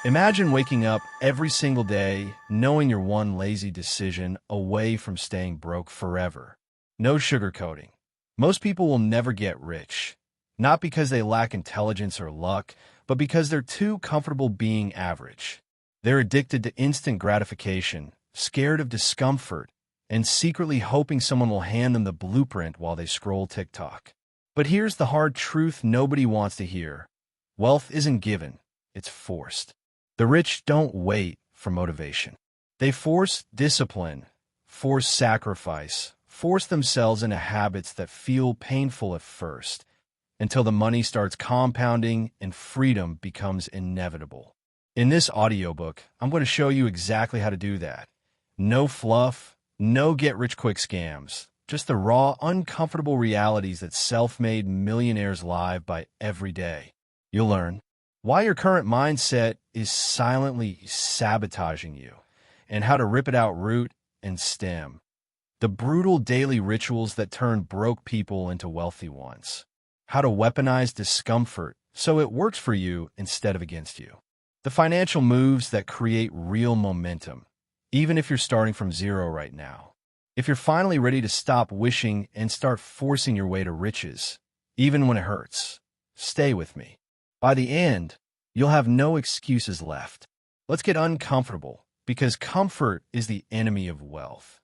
Imagine waking up every single day knowing you're one lazy decision away from staying broke forever. No sugarcoating. Most people will never get rich, not because they lack intelligence or luck, but because they're too comfortable being average. They're addicted to instant gratification, scared of discomfort, and secretly hoping someone will hand them the blueprint while they scroll TikTok. But here's the hard truth nobody wants to hear. Wealth isn't given, it's forced. The rich don't wait for motivation. They force discipline, force sacrifice, force themselves into habits that feel painful at first, until the money starts compounding and freedom becomes inevitable. In this audiobook, I'm going to show you exactly how to do that. No fluff, no get-rich-quick scams, just the raw, uncomfortable realities that self-made millionaires live by every day. You'll learn why your current mindset is silently sabotaging you, and how to rip it out root and stem. The brutal daily rituals that turn broke people into wealthy ones. How to weaponize discomfort so it works for you instead of against you. The financial moves that create real momentum, even if you're starting from zero right now. If you're finally ready to stop wishing and start forcing your way to riches, even when it hurts, stay with me. By the end, you'll have no excuses left. Let's get uncomfortable, because comfort is the enemy of wealth.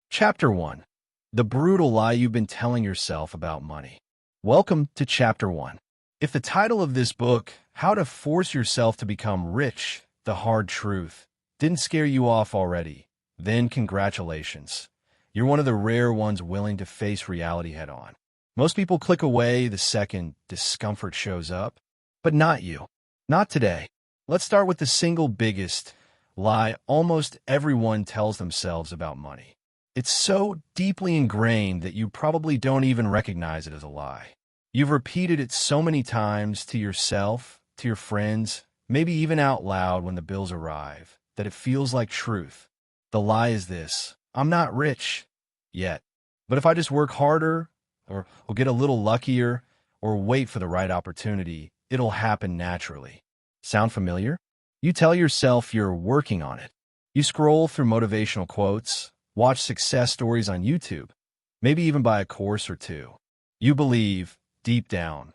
Chapter 1. The brutal lie you've been telling yourself about money. Welcome to Chapter 1. If the title of this book, How to Force Yourself to Become Rich, the Hard Truth, didn't scare you off already, then congratulations. You're one of the rare ones willing to face reality head-on. Most people click away the second discomfort shows up, but not you. Not today. Let's start with the single biggest lie almost everyone tells themselves about money. It's so deeply ingrained that you probably don't even recognize it as a lie. You've repeated it so many times to yourself, to your friends, maybe even out loud when the bills arrive, that it feels like truth. The lie is this: I'm not rich yet, but if I just work harder, or will get a little luckier, or wait for the right opportunity, it'll happen naturally. Sound familiar? You tell yourself you're working on it. You scroll through motivational quotes, watch success stories on YouTube, maybe even buy a course or two. You believe, deep down,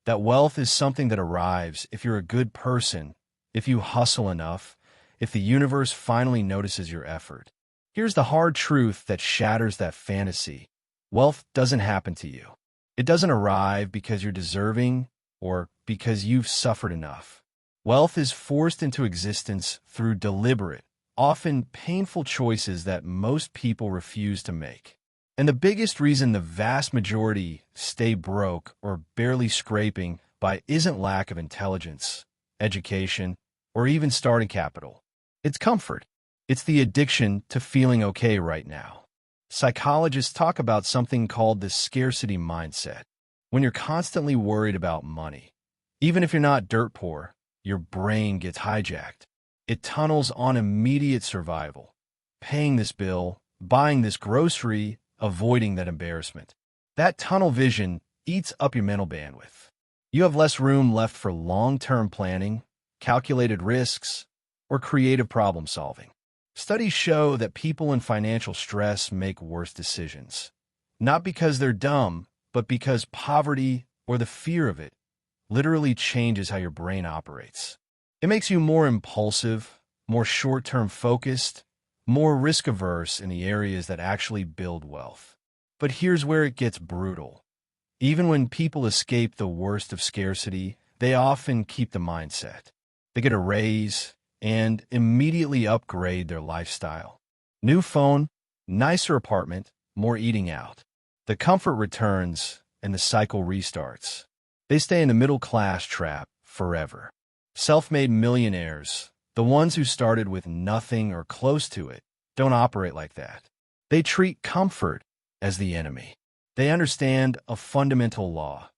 that wealth is something that arrives if you're a good person, if you hustle enough, if the universe finally notices your effort. Here's the hard truth that shatters that fantasy. Wealth doesn't happen to you. It doesn't arrive because you're deserving or because you've suffered enough. Wealth is forced into existence through deliberate, often painful choices that most people refuse to make. And the biggest reason the vast majority stay broke or barely scraping by isn't lack of intelligence, education, or even starting capital. It's comfort. It's the addiction to feeling okay right now. Psychologists talk about something called the scarcity mindset. When you're constantly worried about money, even if you're not dirt poor, your brain gets hijacked. It tunnels on immediate survival. Paying this bill, buying this grocery, avoiding that embarrassment. That tunnel vision eats up your mental bandwidth. You have less room left for long-term planning, calculated risks, or creative problem solving. Studies show that people in financial stress make worse decisions, not because they're dumb, but because poverty, or the fear of it, literally changes how your brain operates. It makes you more impulsive, more short-term focused, more risk-averse in the areas that actually build wealth. But here's where it gets brutal. Even when people escape the worst of scarcity, they often keep the mindset. They get a raise and immediately upgrade their lifestyle. New phone, nicer apartment, more eating out. The comfort returns and the cycle restarts. They stay in the middle-class trap forever. Self-made millionaires, the ones who started with nothing or close to it, don't operate like that. They treat comfort as the enemy. They understand a fundamental law.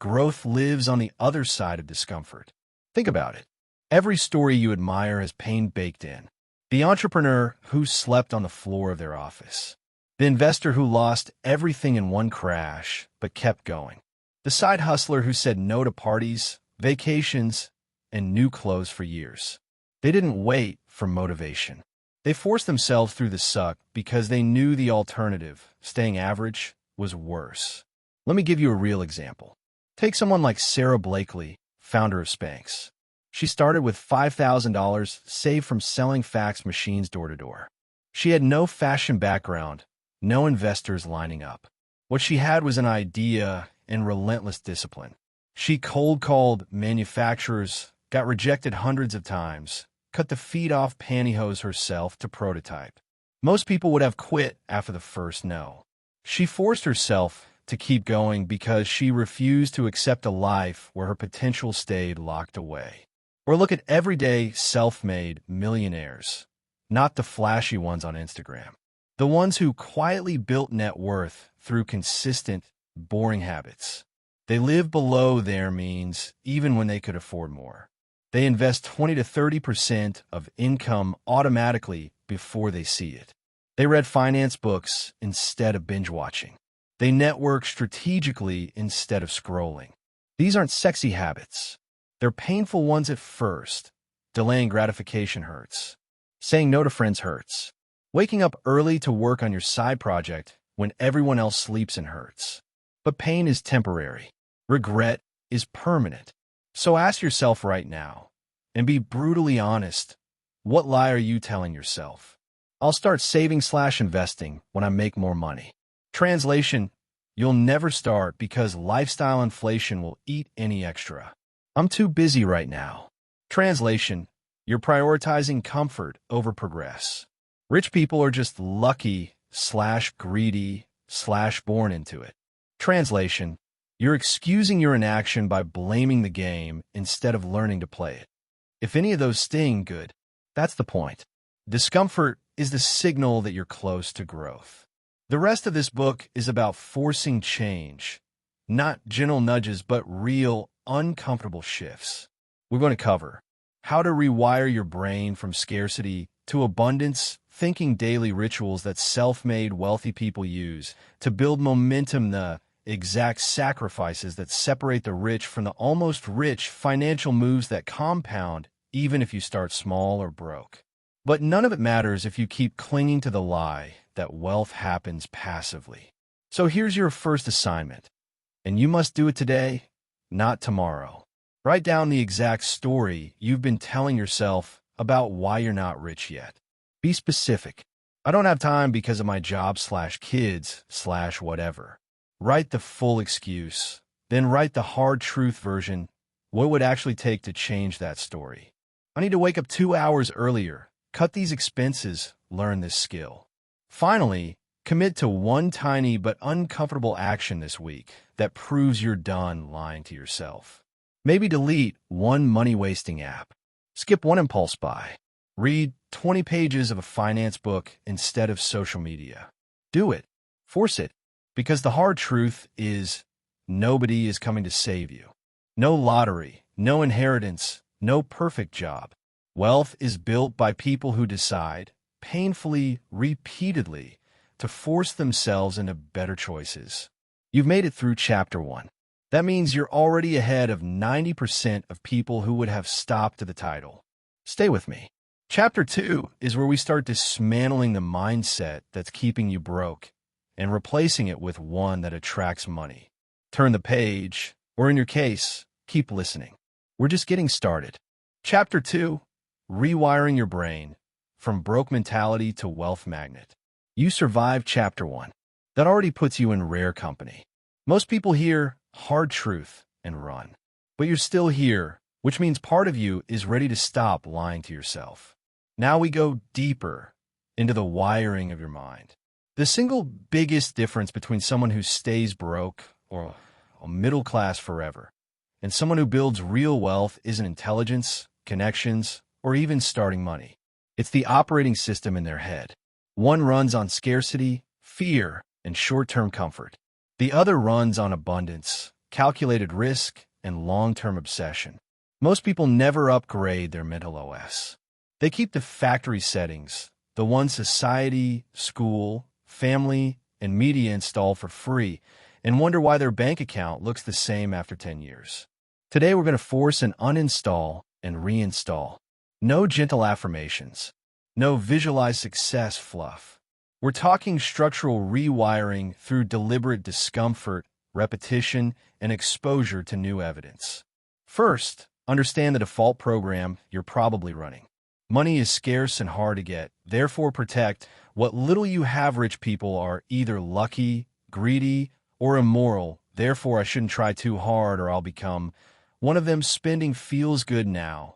Growth lives on the other side of discomfort. Think about it. Every story you admire has pain baked in. The entrepreneur who slept on the floor of their office. The investor who lost everything in one crash but kept going. The side hustler who said no to parties, vacations, and new clothes for years. They didn't wait for motivation. They forced themselves through the suck because they knew the alternative, staying average, was worse. Let me give you a real example. Take someone like Sarah Blakely, founder of Spanx. She started with $5,000 saved from selling fax machines door to door. She had no fashion background, no investors lining up. What she had was an idea and relentless discipline. She cold called manufacturers, got rejected hundreds of times, cut the feet off pantyhose herself to prototype. Most people would have quit after the first no. She forced herself to keep going because she refused to accept a life where her potential stayed locked away. Or look at everyday self-made millionaires, not the flashy ones on Instagram. The ones who quietly built net worth through consistent, boring habits. They live below their means even when they could afford more. They invest 20 to 30% of income automatically before they see it. They read finance books instead of binge watching. They network strategically instead of scrolling. These aren't sexy habits. They're painful ones at first. Delaying gratification hurts. Saying no to friends hurts. Waking up early to work on your side project when everyone else sleeps and hurts. But pain is temporary. Regret is permanent. So ask yourself right now, and be brutally honest, what lie are you telling yourself? I'll start saving/investing when I make more money. Translation, you'll never start because lifestyle inflation will eat any extra. I'm too busy right now. Translation, you're prioritizing comfort over progress. Rich people are just lucky/greedy/born into it. Translation, you're excusing your inaction by blaming the game instead of learning to play it. If any of those sting, good. That's the point. Discomfort is the signal that you're close to growth. The rest of this book is about forcing change, not gentle nudges, but real, uncomfortable shifts. We're going to cover how to rewire your brain from scarcity to abundance, thinking daily rituals that self-made wealthy people use to build momentum, the exact sacrifices that separate the rich from the almost rich, financial moves that compound even if you start small or broke. But none of it matters if you keep clinging to the lie that wealth happens passively. So here's your first assignment, and you must do it today, not tomorrow. Write down the exact story you've been telling yourself about why you're not rich yet. Be specific. I don't have time because of my job/kids/whatever. Write the full excuse, then write the hard truth version. What would it actually take to change that story? I need to wake up 2 hours earlier, cut these expenses, learn this skill. Finally, commit to one tiny but uncomfortable action this week that proves you're done lying to yourself. Maybe delete one money-wasting app. Skip one impulse buy. Read 20 pages of a finance book instead of social media. Do it. Force it. Because the hard truth is, nobody is coming to save you. No lottery, no inheritance, no perfect job. Wealth is built by people who decide, painfully, repeatedly, to force themselves into better choices. You've made it through Chapter 1. That means you're already ahead of 90% of people who would have stopped at the title. Stay with me. Chapter 2 is where we start dismantling the mindset that's keeping you broke and replacing it with one that attracts money. Turn the page, or in your case, keep listening. We're just getting started. Chapter 2, Rewiring Your Brain, From Broke Mentality to Wealth Magnet. You survived Chapter 1. That already puts you in rare company. Most people hear hard truth and run. But you're still here, which means part of you is ready to stop lying to yourself. Now we go deeper into the wiring of your mind. The single biggest difference between someone who stays broke or a middle class forever and someone who builds real wealth isn't intelligence, connections, or even starting money. It's the operating system in their head. One runs on scarcity, fear, and short-term comfort. The other runs on abundance, calculated risk, and long-term obsession. Most people never upgrade their mental OS. They keep the factory settings, the ones society, school, family, and media install for free, and wonder why their bank account looks the same after 10 years. Today we're going to force an uninstall and reinstall. No gentle affirmations. No visualize success fluff. We're talking structural rewiring through deliberate discomfort, repetition, and exposure to new evidence. First, understand the default program you're probably running. Money is scarce and hard to get, therefore protect what little you have. Rich people are either lucky, greedy, or immoral, therefore I shouldn't try too hard or I'll become one of them. Spending feels good now.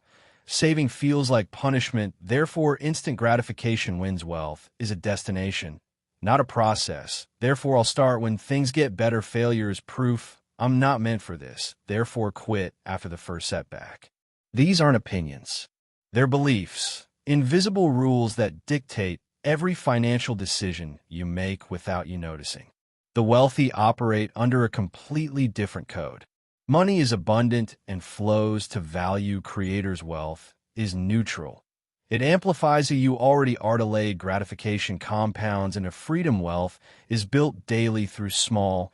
Saving feels like punishment, therefore instant gratification wins. Wealth is a destination, not a process. Therefore I'll start when things get better. Failure is proof I'm not meant for this, therefore quit after the first setback. These aren't opinions. They're beliefs, invisible rules that dictate every financial decision you make without you noticing. The wealthy operate under a completely different code. Money is abundant and flows to value creators. Wealth is neutral. It amplifies who you already are. Delayed gratification compounds into freedom. Wealth is built daily through small,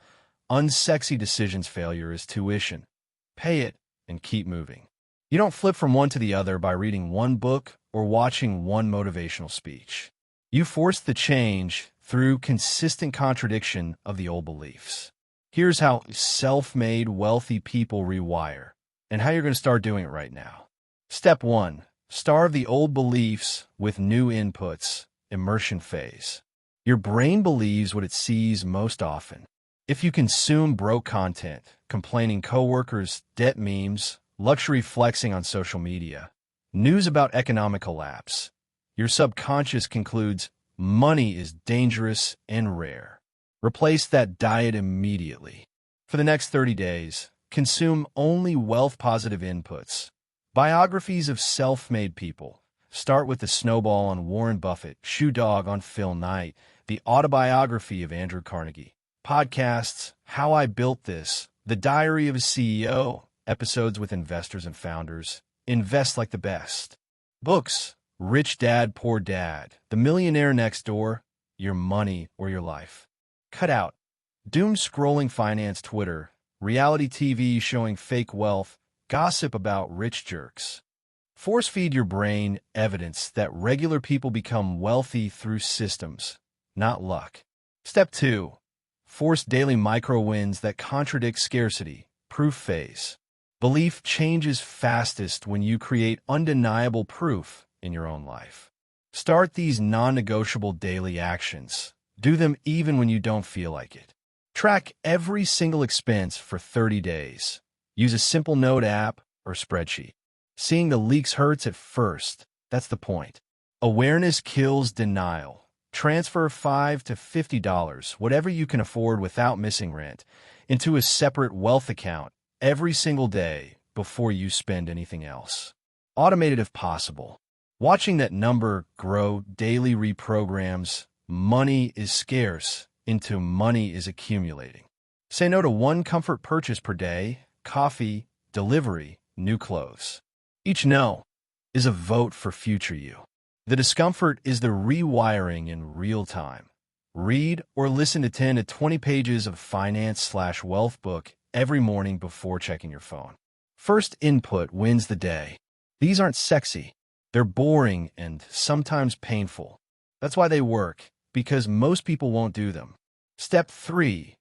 unsexy decisions. Failure is tuition. Pay it and keep moving. You don't flip from one to the other by reading one book or watching one motivational speech. You force the change through consistent contradiction of the old beliefs. Here's how self-made wealthy people rewire, and how you're going to start doing it right now. Step 1. Starve the old beliefs with new inputs. Immersion phase. Your brain believes what it sees most often. If you consume broke content, complaining coworkers, debt memes, luxury flexing on social media, news about economic collapse, your subconscious concludes money is dangerous and rare. Replace that diet immediately. For the next 30 days, consume only wealth-positive inputs. Biographies of self-made people. Start with The Snowball on Warren Buffett, Shoe Dog on Phil Knight, the autobiography of Andrew Carnegie. Podcasts, How I Built This, The Diary of a CEO, episodes with investors and founders. Invest like the best. Books, Rich Dad, Poor Dad, The Millionaire Next Door, Your Money or Your Life. Cut out doom scrolling finance Twitter, reality TV showing fake wealth, gossip about rich jerks. Force feed your brain evidence that regular people become wealthy through systems, not luck. Step 2. Force daily micro wins that contradict scarcity. Proof phase. Belief changes fastest when you create undeniable proof in your own life. Start these non-negotiable daily actions. Do them even when you don't feel like it. Track every single expense for 30 days. Use a simple note app or spreadsheet. Seeing the leaks hurts at first. That's the point. Awareness kills denial. Transfer $5 to $50, whatever you can afford without missing rent, into a separate wealth account every single day before you spend anything else. Automate it if possible. Watching that number grow daily reprograms money is scarce into money is accumulating. Say no to one comfort purchase per day, coffee, delivery, new clothes. Each no is a vote for future you. The discomfort is the rewiring in real time. Read or listen to 10 to 20 pages of finance/wealth book every morning before checking your phone. First input wins the day. These aren't sexy. They're boring and sometimes painful. That's why they work, because most people won't do them. Step 3.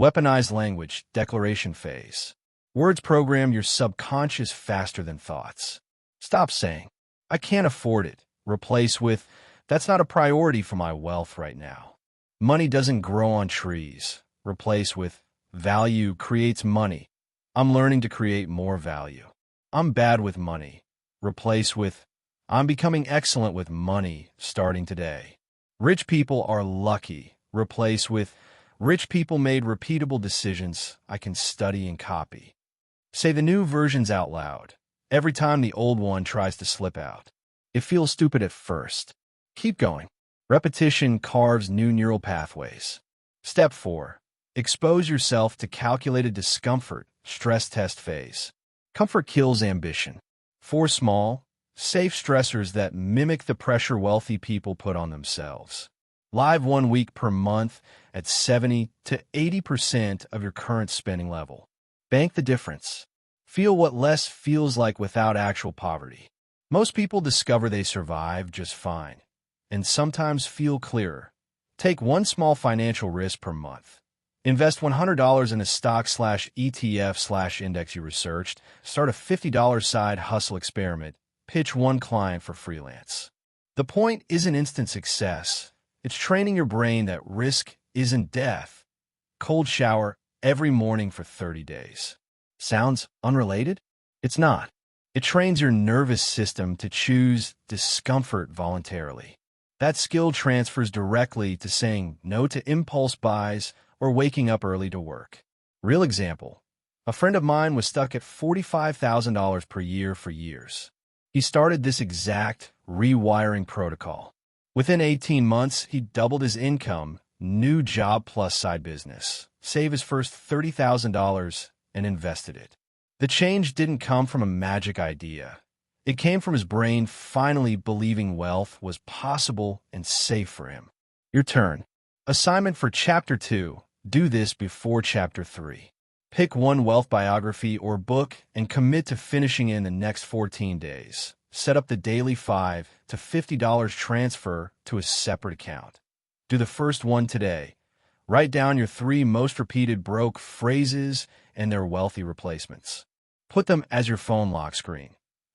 Weaponize language, declaration phase. Words program your subconscious faster than thoughts. Stop saying, I can't afford it. Replace with, that's not a priority for my wealth right now. Money doesn't grow on trees. Replace with, value creates money. I'm learning to create more value. I'm bad with money. Replace with, I'm becoming excellent with money starting today. Rich people are lucky. Replace with, rich people made repeatable decisions I can study and copy. Say the new versions out loud. Every time the old one tries to slip out. It feels stupid at first. Keep going. Repetition carves new neural pathways. Step 4. Expose yourself to calculated discomfort, stress test phase. Comfort kills ambition. 4 small, safe stressors that mimic the pressure wealthy people put on themselves. Live 1 week per month at 70 to 80% of your current spending level. Bank the difference. Feel what less feels like without actual poverty. Most people discover they survive just fine, and sometimes feel clearer. Take one small financial risk per month. Invest $100 in a stock/ETF/index you researched. Start a $50 side hustle experiment. Pitch one client for freelance. The point isn't instant success. It's training your brain that risk isn't death. Cold shower every morning for 30 days. Sounds unrelated? It's not. It trains your nervous system to choose discomfort voluntarily. That skill transfers directly to saying no to impulse buys or waking up early to work. Real example. A friend of mine was stuck at $45,000 per year for years. He started this exact rewiring protocol. Within 18 months, he doubled his income, new job plus side business, saved his first $30,000, and invested it. The change didn't come from a magic idea. It came from his brain finally believing wealth was possible and safe for him. Your turn. Assignment for Chapter 2. Do this before Chapter 3. Pick one wealth biography or book and commit to finishing in the next 14 days. Set up the daily $5 to $50 transfer to a separate account. Do the first one today. Write down your 3 most repeated broke phrases and their wealthy replacements. Put them as your phone lock screen.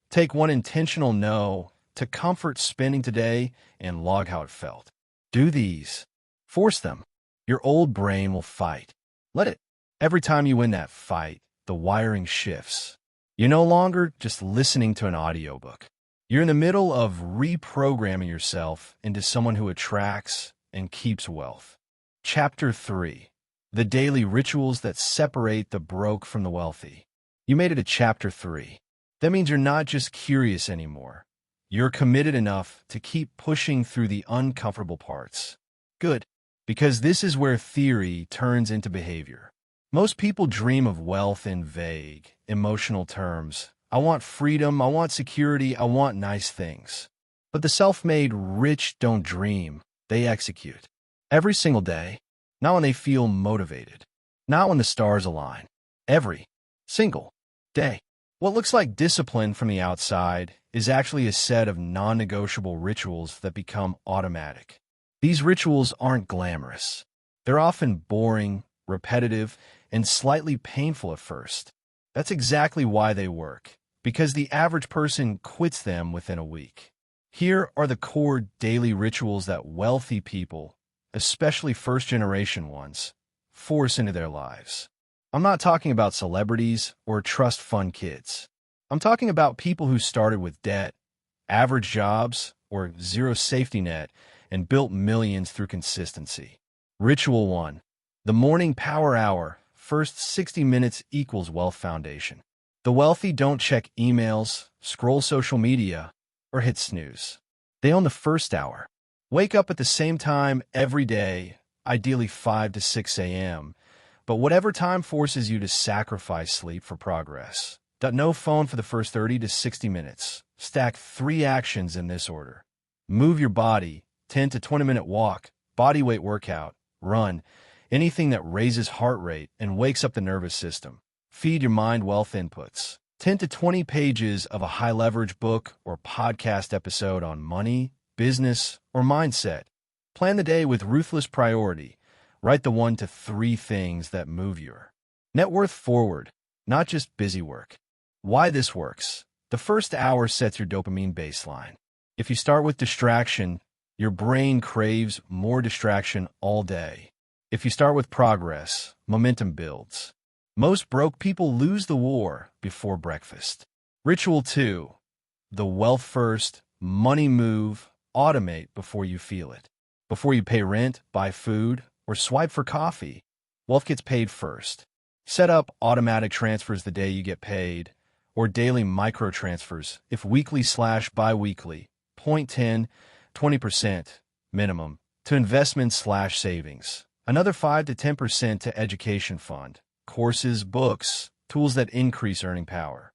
Take one intentional no to comfort spending today and log how it felt. Do these. Force them. Your old brain will fight. Let it. Every time you win that fight, the wiring shifts. You're no longer just listening to an audiobook. You're in the middle of reprogramming yourself into someone who attracts and keeps wealth. Chapter 3. The daily rituals that separate the broke from the wealthy. You made it to Chapter 3. That means you're not just curious anymore. You're committed enough to keep pushing through the uncomfortable parts. Good, because this is where theory turns into behavior. Most people dream of wealth in vague, emotional terms. I want freedom, I want security, I want nice things. But the self-made rich don't dream, they execute. Every single day, not when they feel motivated, not when the stars align. Every single day. What looks like discipline from the outside is actually a set of non-negotiable rituals that become automatic. These rituals aren't glamorous. They're often boring, repetitive, and slightly painful at first. That's exactly why they work, because the average person quits them within a week. Here are the core daily rituals that wealthy people, especially first-generation ones, force into their lives. I'm not talking about celebrities or trust fund kids. I'm talking about people who started with debt, average jobs, or zero safety net and built millions through consistency. Ritual 1. The morning power hour. First 60 minutes equals wealth foundation. The wealthy don't check emails, scroll social media, or hit snooze. They own the first hour. Wake up at the same time every day, ideally 5 to 6 a.m., but whatever time forces you to sacrifice sleep for progress. No phone for the first 30 to 60 minutes. Stack 3 actions in this order. Move your body, 10 to 20-minute walk, bodyweight workout, run, anything that raises heart rate and wakes up the nervous system. Feed your mind wealth inputs. 10 to 20 pages of a high-leverage book or podcast episode on money, business, or mindset. Plan the day with ruthless priority. Write the 1 to 3 things that move your net worth forward, not just busy work. Why this works. The first hour sets your dopamine baseline. If you start with distraction, your brain craves more distraction all day. If you start with progress, momentum builds. Most broke people lose the war before breakfast. Ritual 2. The wealth first, money move, automate before you feel it. Before you pay rent, buy food, or swipe for coffee, wealth gets paid first. Set up automatic transfers the day you get paid, or daily micro transfers if weekly/bi-weekly, 0.10, 20% minimum, to investments/savings. Another 5 to 10% to education fund, courses, books, tools that increase earning power.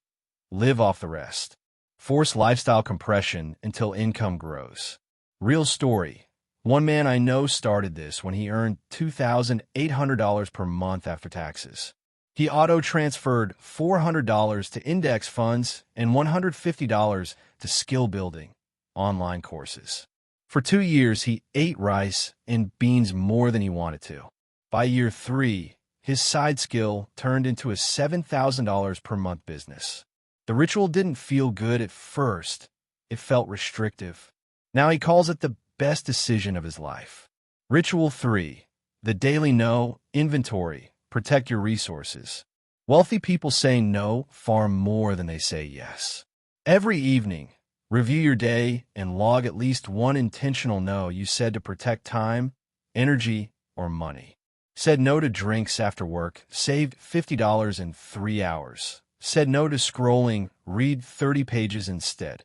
Live off the rest. Force lifestyle compression until income grows. Real story. One man I know started this when he earned $2,800 per month after taxes. He auto-transferred $400 to index funds and $150 to skill-building online courses. For 2 years, he ate rice and beans more than he wanted to. By year 3, his side skill turned into a $7,000 per month business. The ritual didn't feel good at first. It felt restrictive. Now he calls it the best decision of his life. Ritual 3. The daily no inventory. Protect your resources. Wealthy people say no far more than they say yes. Every evening, review your day and log at least one intentional no you said to protect time, energy, or money. Said no to drinks after work, saved $50 in 3 hours. Said no to scrolling, read 30 pages instead.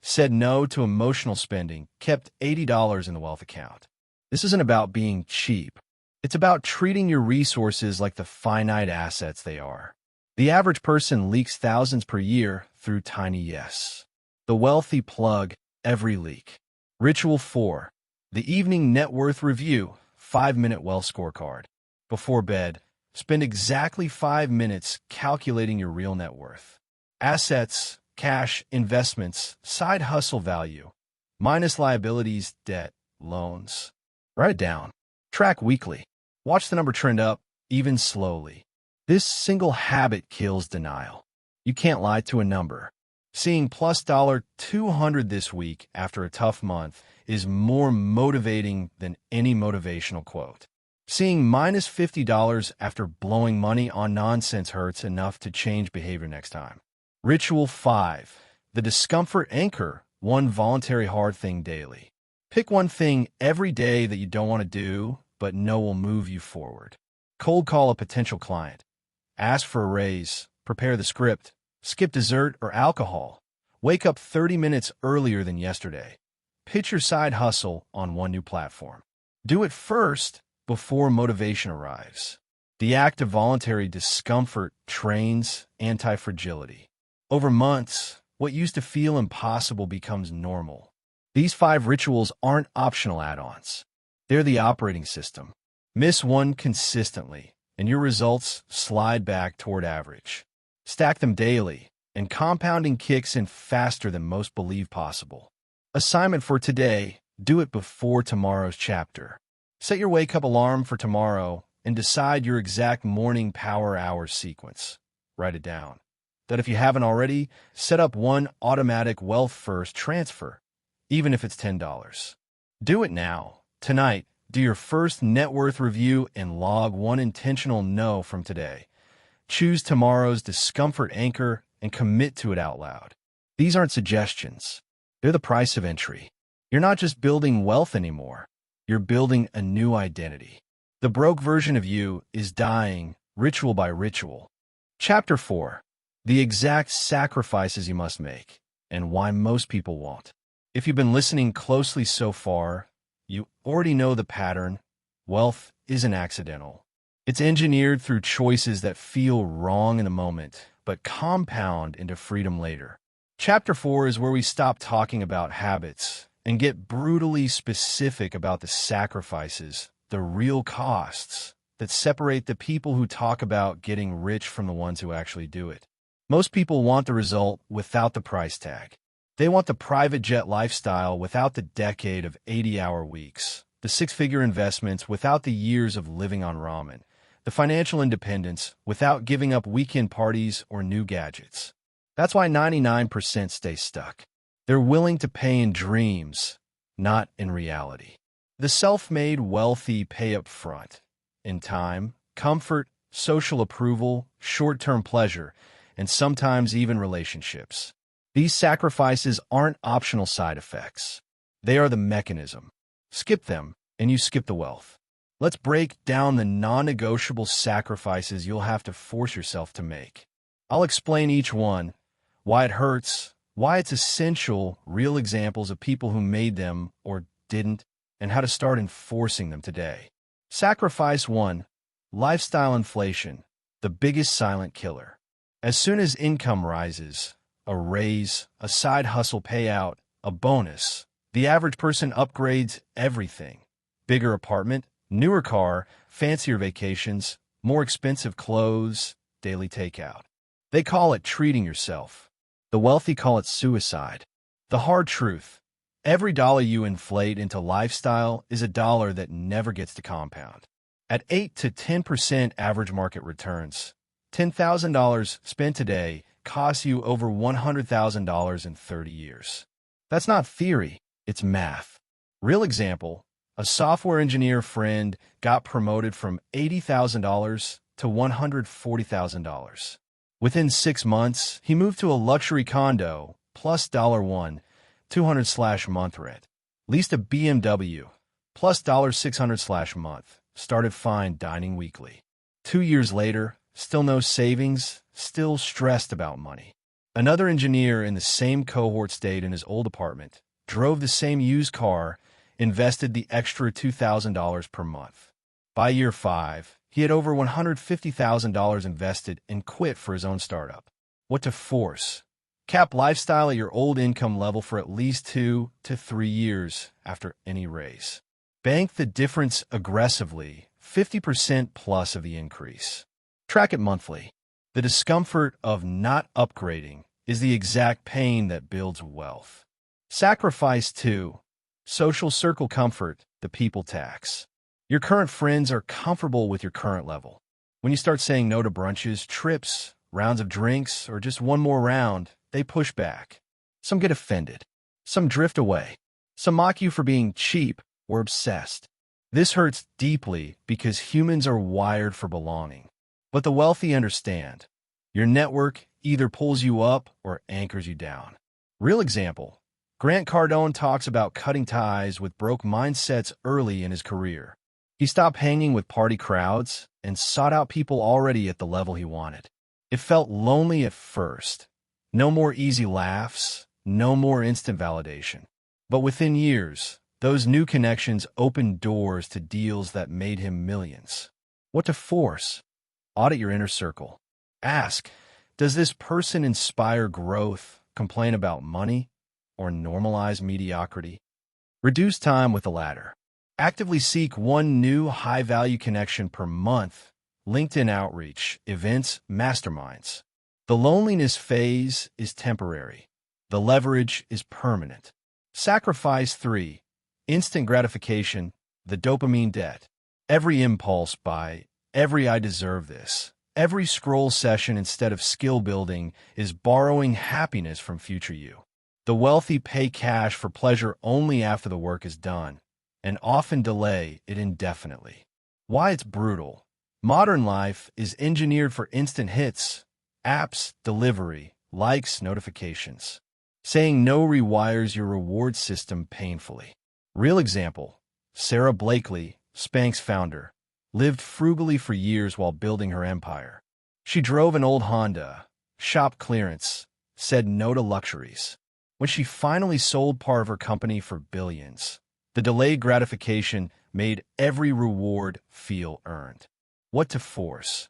Said no to emotional spending, kept $80 in the wealth account. This isn't about being cheap. It's about treating your resources like the finite assets they are. The average person leaks thousands per year through tiny yes. The wealthy plug every leak. Ritual 4. The evening net worth review, 5-minute wealth scorecard. Before bed, spend exactly 5 minutes calculating your real net worth. Assets, cash, investments, side hustle value, minus liabilities, debt, loans. Write it down. Track weekly. Watch the number trend up, even slowly. This single habit kills denial. You can't lie to a number. Seeing plus $200 this week after a tough month is more motivating than any motivational quote. Seeing minus $50 after blowing money on nonsense hurts enough to change behavior next time. Ritual 5. The discomfort anchor, one voluntary hard thing daily. Pick one thing every day that you don't want to do, but know will move you forward. Cold call a potential client. Ask for a raise. Prepare the script. Skip dessert or alcohol. Wake up 30 minutes earlier than yesterday. Pitch your side hustle on one new platform. Do it first before motivation arrives. The act of voluntary discomfort trains anti-fragility. Over months, what used to feel impossible becomes normal. These 5 rituals aren't optional add-ons. They're the operating system. Miss one consistently, and your results slide back toward average. Stack them daily, and compounding kicks in faster than most believe possible. Assignment for today: do it before tomorrow's chapter. Set your wake-up alarm for tomorrow and decide your exact morning power hour sequence. Write it down. That if you haven't already, set up one automatic wealth first transfer, even if it's $10. Do it now. Tonight, do your first net worth review and log one intentional no from today. Choose tomorrow's discomfort anchor and commit to it out loud. These aren't suggestions. They're the price of entry. You're not just building wealth anymore. You're building a new identity. The broke version of you is dying ritual by ritual. Chapter 4. The exact sacrifices you must make and why most people won't. If you've been listening closely so far, you already know the pattern. Wealth isn't accidental. It's engineered through choices that feel wrong in the moment, but compound into freedom later. Chapter 4 is where we stop talking about habits and get brutally specific about the sacrifices, the real costs that separate the people who talk about getting rich from the ones who actually do it. Most people want the result without the price tag. They want the private jet lifestyle without the decade of 80-hour weeks, the 6-figure investments without the years of living on ramen, the financial independence without giving up weekend parties or new gadgets. That's why 99% stay stuck. They're willing to pay in dreams, not in reality. The self-made wealthy pay up front, in time, comfort, social approval, short-term pleasure, and sometimes even relationships. These sacrifices aren't optional side effects. They are the mechanism. Skip them, and you skip the wealth. Let's break down the non-negotiable sacrifices you'll have to force yourself to make. I'll explain each one, why it hurts, why it's essential, real examples of people who made them or didn't, and how to start enforcing them today. Sacrifice 1. Lifestyle inflation, the biggest silent killer. As soon as income rises, a raise, a side hustle payout, a bonus, the average person upgrades everything. Bigger apartment, newer car, fancier vacations, more expensive clothes, daily takeout. They call it treating yourself. The wealthy call it suicide. The hard truth: every dollar you inflate into lifestyle is a dollar that never gets to compound. At 8 to 10% average market returns, $10,000 spent today costs you over $100,000 in 30 years. That's not theory, it's math. Real example: a software engineer friend got promoted from $80,000 to $140,000. Within 6 months, he moved to a luxury condo, plus $1, 200/month rent. Leased a BMW, plus $600/month. Started fine dining weekly. 2 years later, still no savings, still stressed about money. Another engineer in the same cohort stayed in his old apartment, drove the same used car, invested the extra $2,000 per month. By year 5, he had over $150,000 invested and quit for his own startup. What to force? Cap lifestyle at your old income level for at least 2 to 3 years after any raise. Bank the difference aggressively, 50% plus of the increase. Track it monthly. The discomfort of not upgrading is the exact pain that builds wealth. Sacrifice 2. Social circle comfort, the people tax. Your current friends are comfortable with your current level. When you start saying no to brunches, trips, rounds of drinks, or just one more round, they push back. Some get offended. Some drift away. Some mock you for being cheap or obsessed. This hurts deeply because humans are wired for belonging. But the wealthy understand. Your network either pulls you up or anchors you down. Real example: Grant Cardone talks about cutting ties with broke mindsets early in his career. He stopped hanging with party crowds and sought out people already at the level he wanted. It felt lonely at first. No more easy laughs, no more instant validation. But within years, those new connections opened doors to deals that made him millions. What to force? Audit your inner circle. Ask, does this person inspire growth, complain about money, or normalize mediocrity? Reduce time with the latter. Actively seek one new high-value connection per month. LinkedIn outreach, events, masterminds. The loneliness phase is temporary. The leverage is permanent. Sacrifice 3. Instant gratification, the dopamine debt. Every impulse buy, every "I deserve this," every scroll session instead of skill building is borrowing happiness from future you. The wealthy pay cash for pleasure only after the work is done, and often delay it indefinitely. Why it's brutal? Modern life is engineered for instant hits, apps, delivery, likes, notifications. Saying no rewires your reward system painfully. Real example: Sarah Blakely, Spanx founder, lived frugally for years while building her empire. She drove an old Honda, shopped clearance, said no to luxuries. When she finally sold part of her company for billions, the delayed gratification made every reward feel earned. What to force?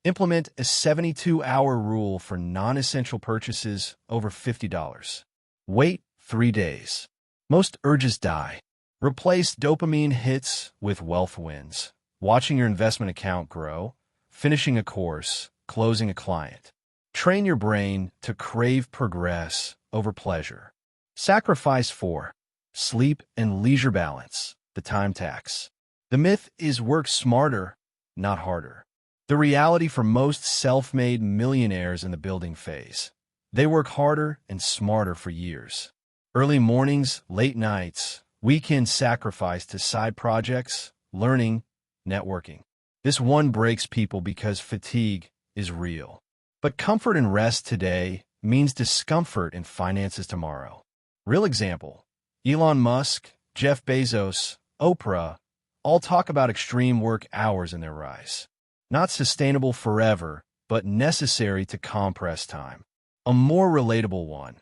Implement a 72-hour rule for non-essential purchases over $50. Wait 3 days. Most urges die. Replace dopamine hits with wealth wins. Watching your investment account grow, finishing a course, closing a client. Train your brain to crave progress over pleasure. Sacrifice 4. Sleep and leisure balance, the time tax. The myth is work smarter, not harder. The reality for most self-made millionaires in the building phase: they work harder and smarter for years. Early mornings, late nights, weekend sacrifice to side projects, learning, networking. This one breaks people because fatigue is real. But comfort and rest today means discomfort in finances tomorrow. Real example: Elon Musk, Jeff Bezos, Oprah all talk about extreme work hours in their rise. Not sustainable forever, but necessary to compress time. A more relatable one: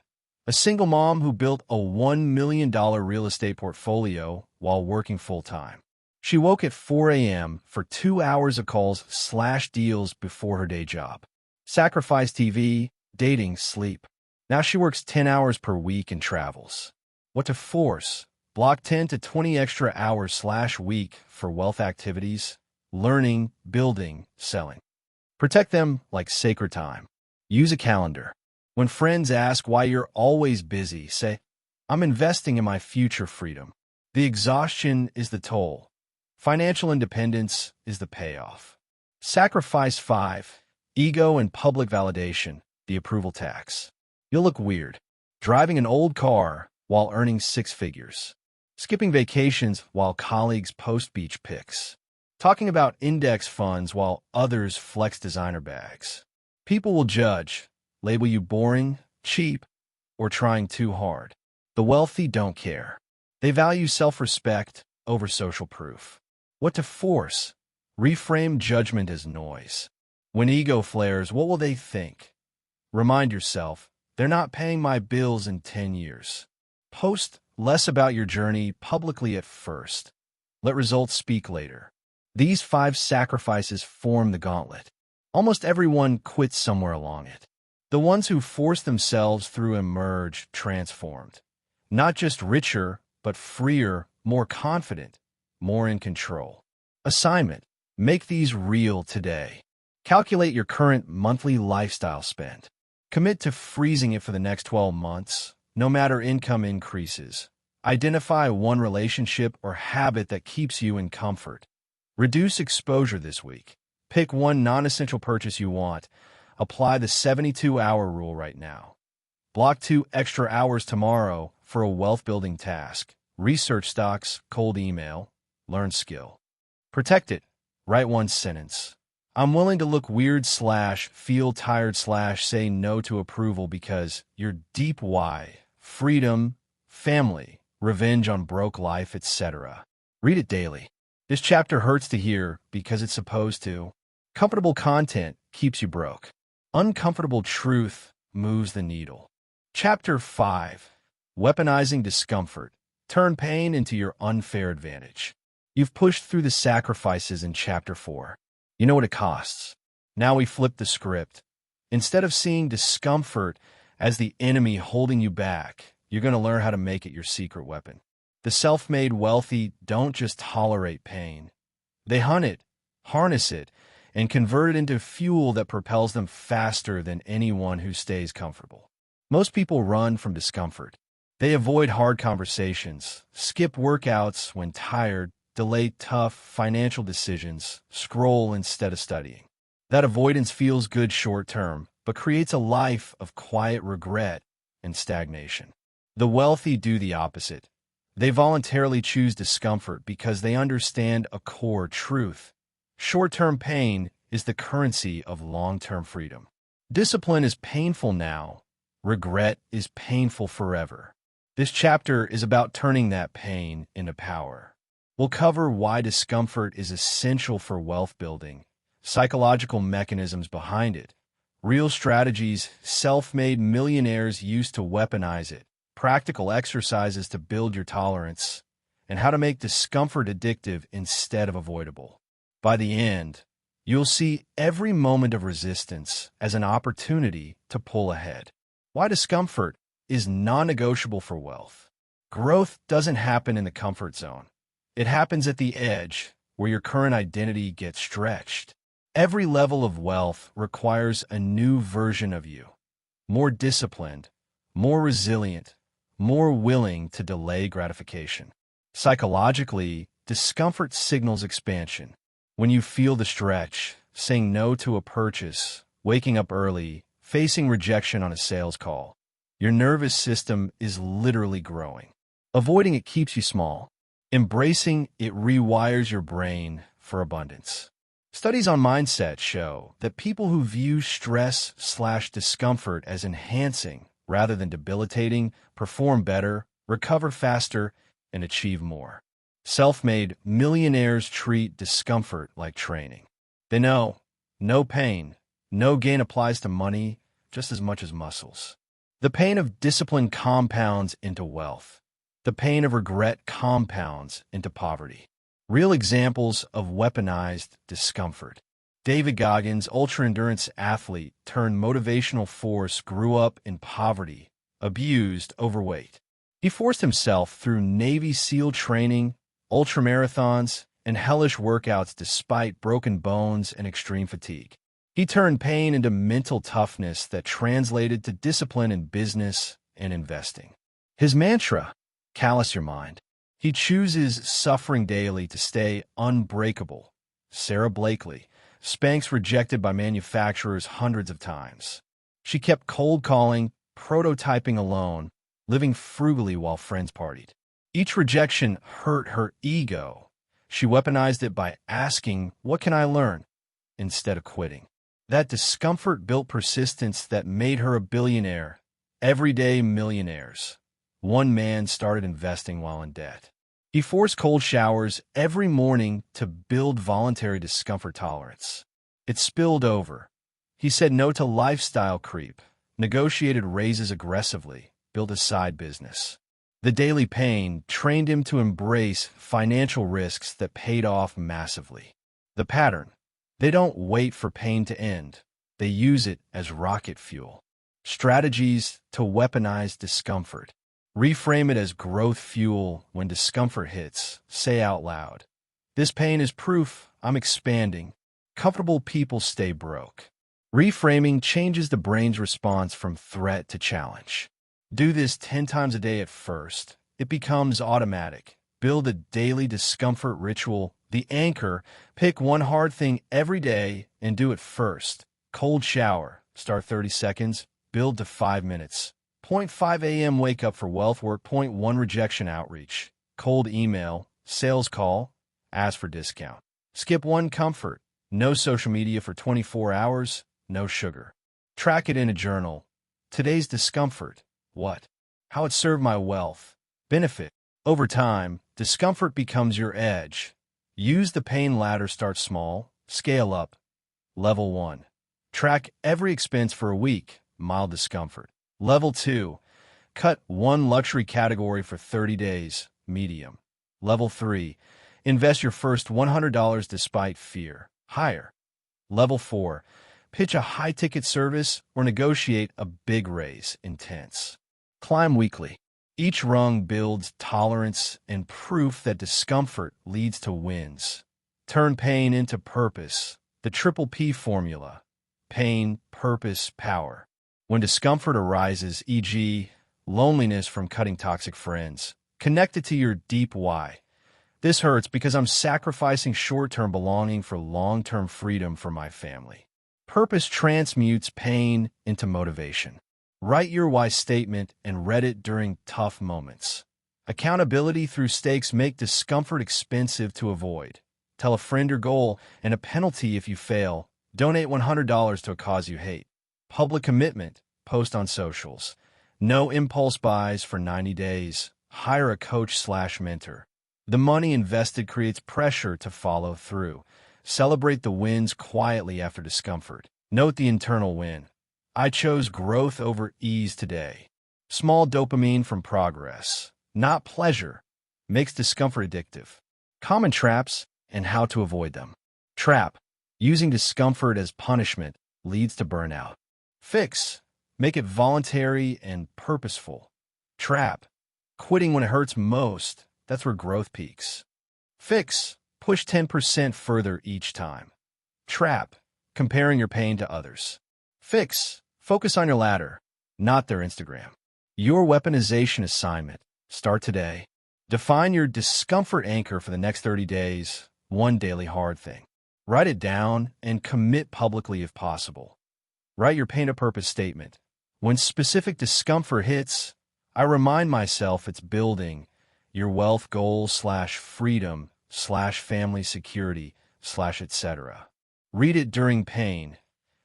a single mom who built a $1 million real estate portfolio while working full-time. She woke at 4 a.m. for 2 hours of calls/deals before her day job. Sacrificed TV, dating, sleep. Now she works 10 hours per week and travels. What to force? Block 10 to 20 extra hours/week for wealth activities, learning, building, selling. Protect them like sacred time. Use a calendar. When friends ask why you're always busy, say, "I'm investing in my future freedom." The exhaustion is the toll. Financial independence is the payoff. Sacrifice 5. Ego and public validation, the approval tax. You'll look weird. Driving an old car while earning 6 figures. Skipping vacations while colleagues post beach pics. Talking about index funds while others flex designer bags. People will judge, label you boring, cheap, or trying too hard. The wealthy don't care. They value self-respect over social proof. What to force? Reframe judgment as noise. When ego flares, what will they think? Remind yourself, they're not paying my bills in 10 years. Post less about your journey publicly at first. Let results speak later. These 5 sacrifices form the gauntlet. Almost everyone quits somewhere along it. The ones who force themselves through emerge transformed. Not just richer, but freer, more confident, more in control. Assignment: make these real today. Calculate your current monthly lifestyle spend. Commit to freezing it for the next 12 months, no matter income increases. Identify one relationship or habit that keeps you in comfort. Reduce exposure this week. Pick one non-essential purchase you want. Apply the 72-hour rule right now. Block 2 extra hours tomorrow for a wealth-building task. Research stocks, cold email, learn skill. Protect it. Write one sentence. I'm willing to look weird / feel tired / say no to approval because your deep why, freedom, family, revenge on broke life, etc. Read it daily. This chapter hurts to hear because it's supposed to. Comfortable content keeps you broke. Uncomfortable truth moves the needle. Chapter 5. Weaponizing discomfort. Turn pain into your unfair advantage. You've pushed through the sacrifices in Chapter 4. You know what it costs. Now we flip the script. Instead of seeing discomfort as the enemy holding you back, you're going to learn how to make it your secret weapon. The self-made wealthy don't just tolerate pain. They hunt it, harness it, and convert it into fuel that propels them faster than anyone who stays comfortable. Most people run from discomfort. They avoid hard conversations, skip workouts when tired, delay tough financial decisions, scroll instead of studying. That avoidance feels good short-term, but creates a life of quiet regret and stagnation. The wealthy do the opposite. They voluntarily choose discomfort because they understand a core truth. Short-term pain is the currency of long-term freedom. Discipline is painful now. Regret is painful forever. This chapter is about turning that pain into power. We'll cover why discomfort is essential for wealth building, psychological mechanisms behind it, real strategies self-made millionaires used to weaponize it, practical exercises to build your tolerance, and how to make discomfort addictive instead of avoidable. By the end, you'll see every moment of resistance as an opportunity to pull ahead. Why discomfort is non-negotiable for wealth. Growth doesn't happen in the comfort zone. It happens at the edge, where your current identity gets stretched. Every level of wealth requires a new version of you. More disciplined, more resilient, more willing to delay gratification. Psychologically, discomfort signals expansion. When you feel the stretch, saying no to a purchase, waking up early, facing rejection on a sales call, your nervous system is literally growing. Avoiding it keeps you small. Embracing it rewires your brain for abundance. Studies on mindset show that people who view stress/discomfort as enhancing rather than debilitating perform better, recover faster, and achieve more. Self-made millionaires treat discomfort like training. They know no pain, no gain applies to money just as much as muscles. The pain of discipline compounds into wealth. The pain of regret compounds into poverty. Real examples of weaponized discomfort. David Goggins, ultra-endurance athlete turned motivational force, grew up in poverty, abused, overweight. He forced himself through Navy SEAL training, ultramarathons, and hellish workouts despite broken bones and extreme fatigue. He turned pain into mental toughness that translated to discipline in business and investing. His mantra, callous your mind. He chooses suffering daily to stay unbreakable. Sarah Blakely, Spanx rejected by manufacturers hundreds of times. She kept cold calling, prototyping alone, living frugally while friends partied. Each rejection hurt her ego. She weaponized it by asking, "What can I learn?" instead of quitting. That discomfort built persistence that made her a billionaire. Everyday millionaires. One man started investing while in debt. He forced cold showers every morning to build voluntary discomfort tolerance. It spilled over. He said no to lifestyle creep, negotiated raises aggressively, built a side business. The daily pain trained him to embrace financial risks that paid off massively. The pattern: they don't wait for pain to end. They use it as rocket fuel. Strategies to weaponize discomfort. Reframe it as growth fuel when discomfort hits. Say out loud, "This pain is proof I'm expanding." Comfortable people stay broke. Reframing changes the brain's response from threat to challenge. Do this 10 times a day at first. It becomes automatic. Build a daily discomfort ritual. The anchor: pick one hard thing every day and do it first. Cold shower. Start 30 seconds. Build to 5 minutes. 0.5 a.m. wake up for wealth work. 0.1 rejection outreach. Cold email. Sales call. Ask for discount. Skip 1 comfort. No social media for 24 hours. No sugar. Track it in a journal. Today's discomfort. What? How it served my wealth. Benefit. Over time, discomfort becomes your edge. Use the pain ladder. Start small. Scale up. Level 1. Track every expense for a week. Mild discomfort. Level 2. Cut one luxury category for 30 days. Medium. Level 3. Invest your first $100 despite fear. Higher. Level 4. Pitch a high-ticket service or negotiate a big raise. Intense. Climb weekly. Each rung builds tolerance and proof that discomfort leads to wins. Turn pain into purpose. The triple P formula. Pain, purpose, power. When discomfort arises, e.g., loneliness from cutting toxic friends, connect it to your deep why. This hurts because I'm sacrificing short-term belonging for long-term freedom for my family. Purpose transmutes pain into motivation. Write your why statement and read it during tough moments. Accountability through stakes: make discomfort expensive to avoid. Tell a friend your goal and a penalty if you fail. Donate $100 to a cause you hate. Public commitment: post on socials. No impulse buys for 90 days. Hire a coach/mentor. The money invested creates pressure to follow through. Celebrate the wins quietly after discomfort. Note the internal win. I chose growth over ease today. Small dopamine from progress, not pleasure, makes discomfort addictive. Common traps and how to avoid them. Trap: using discomfort as punishment leads to burnout. Fix: make it voluntary and purposeful. Trap: quitting when it hurts most. That's where growth peaks. Fix: push 10% further each time. Trap: comparing your pain to others. Fix: focus on your ladder, not their Instagram. Your weaponization assignment. Start today. Define your discomfort anchor for the next 30 days. One daily hard thing. Write it down and commit publicly if possible. Write your pain to purpose statement. When specific discomfort hits, I remind myself it's building your wealth goals/freedom/family security/etc. Read it during pain.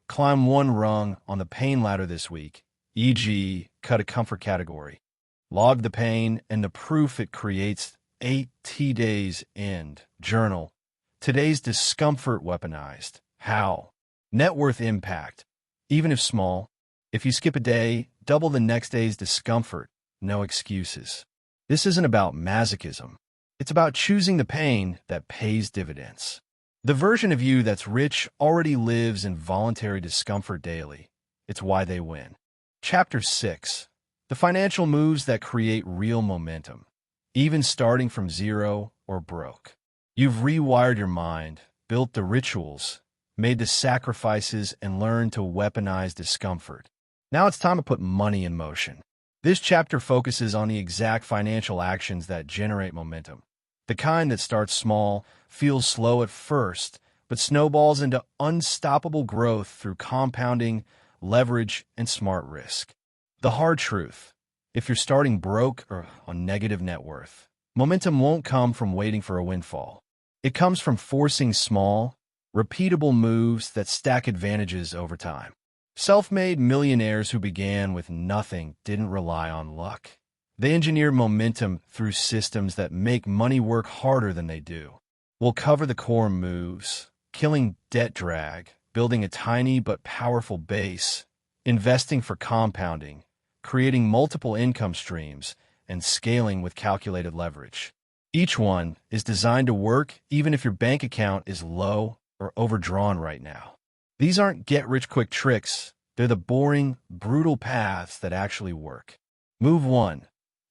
Climb one rung on the pain ladder this week, e.g., cut a comfort category. Log the pain and the proof it creates. 8 days end. Journal. Today's discomfort weaponized. How? Net worth impact. Even if small, if you skip a day, double the next day's discomfort. No excuses. This isn't about masochism. It's about choosing the pain that pays dividends. The version of you that's rich already lives in voluntary discomfort daily. It's why they win. Chapter 6. The financial moves that create real momentum, even starting from zero or broke. You've rewired your mind, built the rituals, made the sacrifices, and learned to weaponize discomfort. Now it's time to put money in motion. This chapter focuses on the exact financial actions that generate momentum. The kind that starts small, feels slow at first, but snowballs into unstoppable growth through compounding, leverage, and smart risk. The hard truth: if you're starting broke or on negative net worth, momentum won't come from waiting for a windfall. It comes from forcing small, repeatable moves that stack advantages over time. Self-made millionaires who began with nothing didn't rely on luck. They engineer momentum through systems that make money work harder than they do. We'll cover the core moves: killing debt drag, building a tiny but powerful base, investing for compounding, creating multiple income streams, and scaling with calculated leverage. Each one is designed to work even if your bank account is low or overdrawn right now. These aren't get-rich-quick tricks. They're the boring, brutal paths that actually work. Move 1.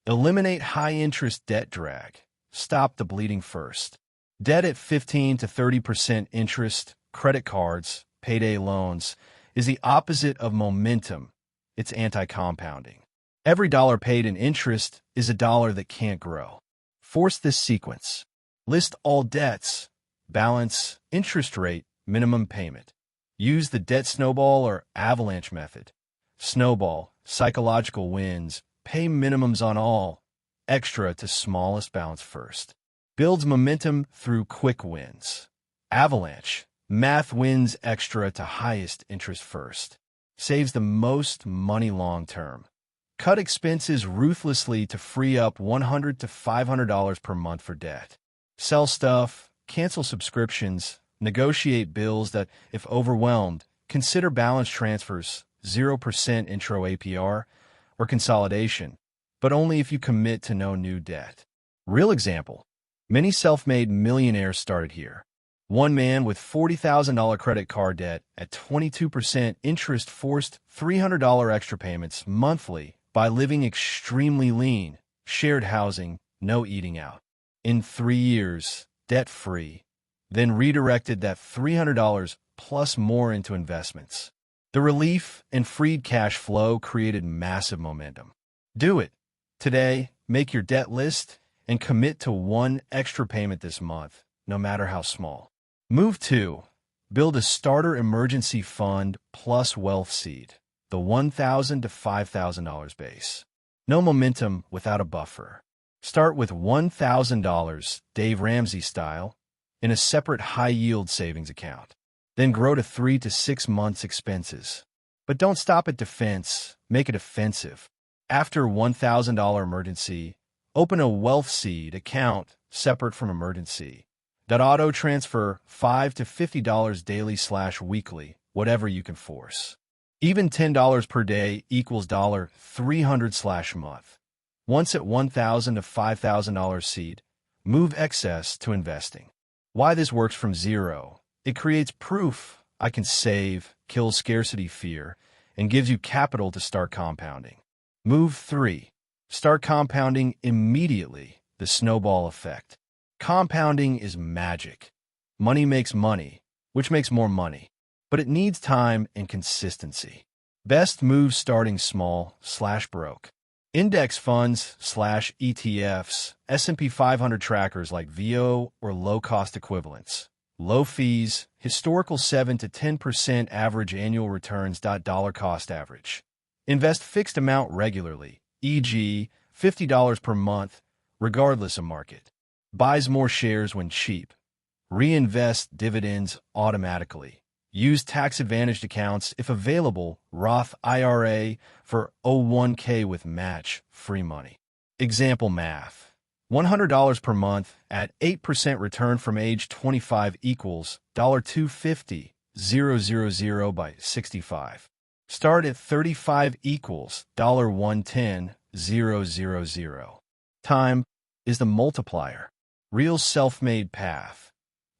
Eliminate high-interest debt drag. Stop the bleeding first. Debt at 15 to 30% interest, credit cards, payday loans, is the opposite of momentum. It's anti-compounding. Every dollar paid in interest is a dollar that can't grow. Force this sequence. List all debts, balance, interest rate, minimum payment. Use the debt snowball or avalanche method. Snowball, psychological wins, pay minimums on all, extra to smallest balance first. Builds momentum through quick wins. Avalanche, math wins extra to highest interest first. Saves the most money long term. Cut expenses ruthlessly to free up $100 to $500 per month for debt. Sell stuff, cancel subscriptions, negotiate bills that, if overwhelmed, consider balance transfers, 0% intro APR, or consolidation, but only if you commit to no new debt. Real example: many self-made millionaires started here. One man with $40,000 credit card debt at 22% interest forced $300 extra payments monthly by living extremely lean, shared housing, no eating out. In 3 years, debt-free, then redirected that $300 plus more into investments. The relief and freed cash flow created massive momentum. Do it. Today, make your debt list and commit to one extra payment this month, no matter how small. Move 2. Build a starter emergency fund plus wealth seed, the $1,000 to $5,000 base. No momentum without a buffer. Start with $1,000, Dave Ramsey style, in a separate high-yield savings account. Then grow to 3 to 6 months' expenses. But don't stop at defense, make it offensive. After $1,000 emergency, open a wealth seed account separate from emergency that auto-transfer $5 to $50 daily/weekly, whatever you can force. Even $10 per day equals $300/month. Once at $1,000 to $5,000 seed, move excess to investing. Why this works from zero: it creates proof I can save, kills scarcity fear, and gives you capital to start compounding. Move 3. Start compounding immediately, the snowball effect. Compounding is magic. Money makes money, which makes more money. But it needs time and consistency. Best move starting small/broke. Index funds/ETFs, S&P 500 trackers like VO or low-cost equivalents. Low fees, historical 7 to 10% average annual returns. Dollar cost average. Invest fixed amount regularly, e.g., $50 per month, regardless of market. Buys more shares when cheap. Reinvest dividends automatically. Use tax-advantaged accounts if available, Roth IRA for 401k with match, free money. Example math. $100 per month at 8% return from age 25 equals $250,000 by 65. Start at 35 equals $110,000. Time is the multiplier. Real self-made path.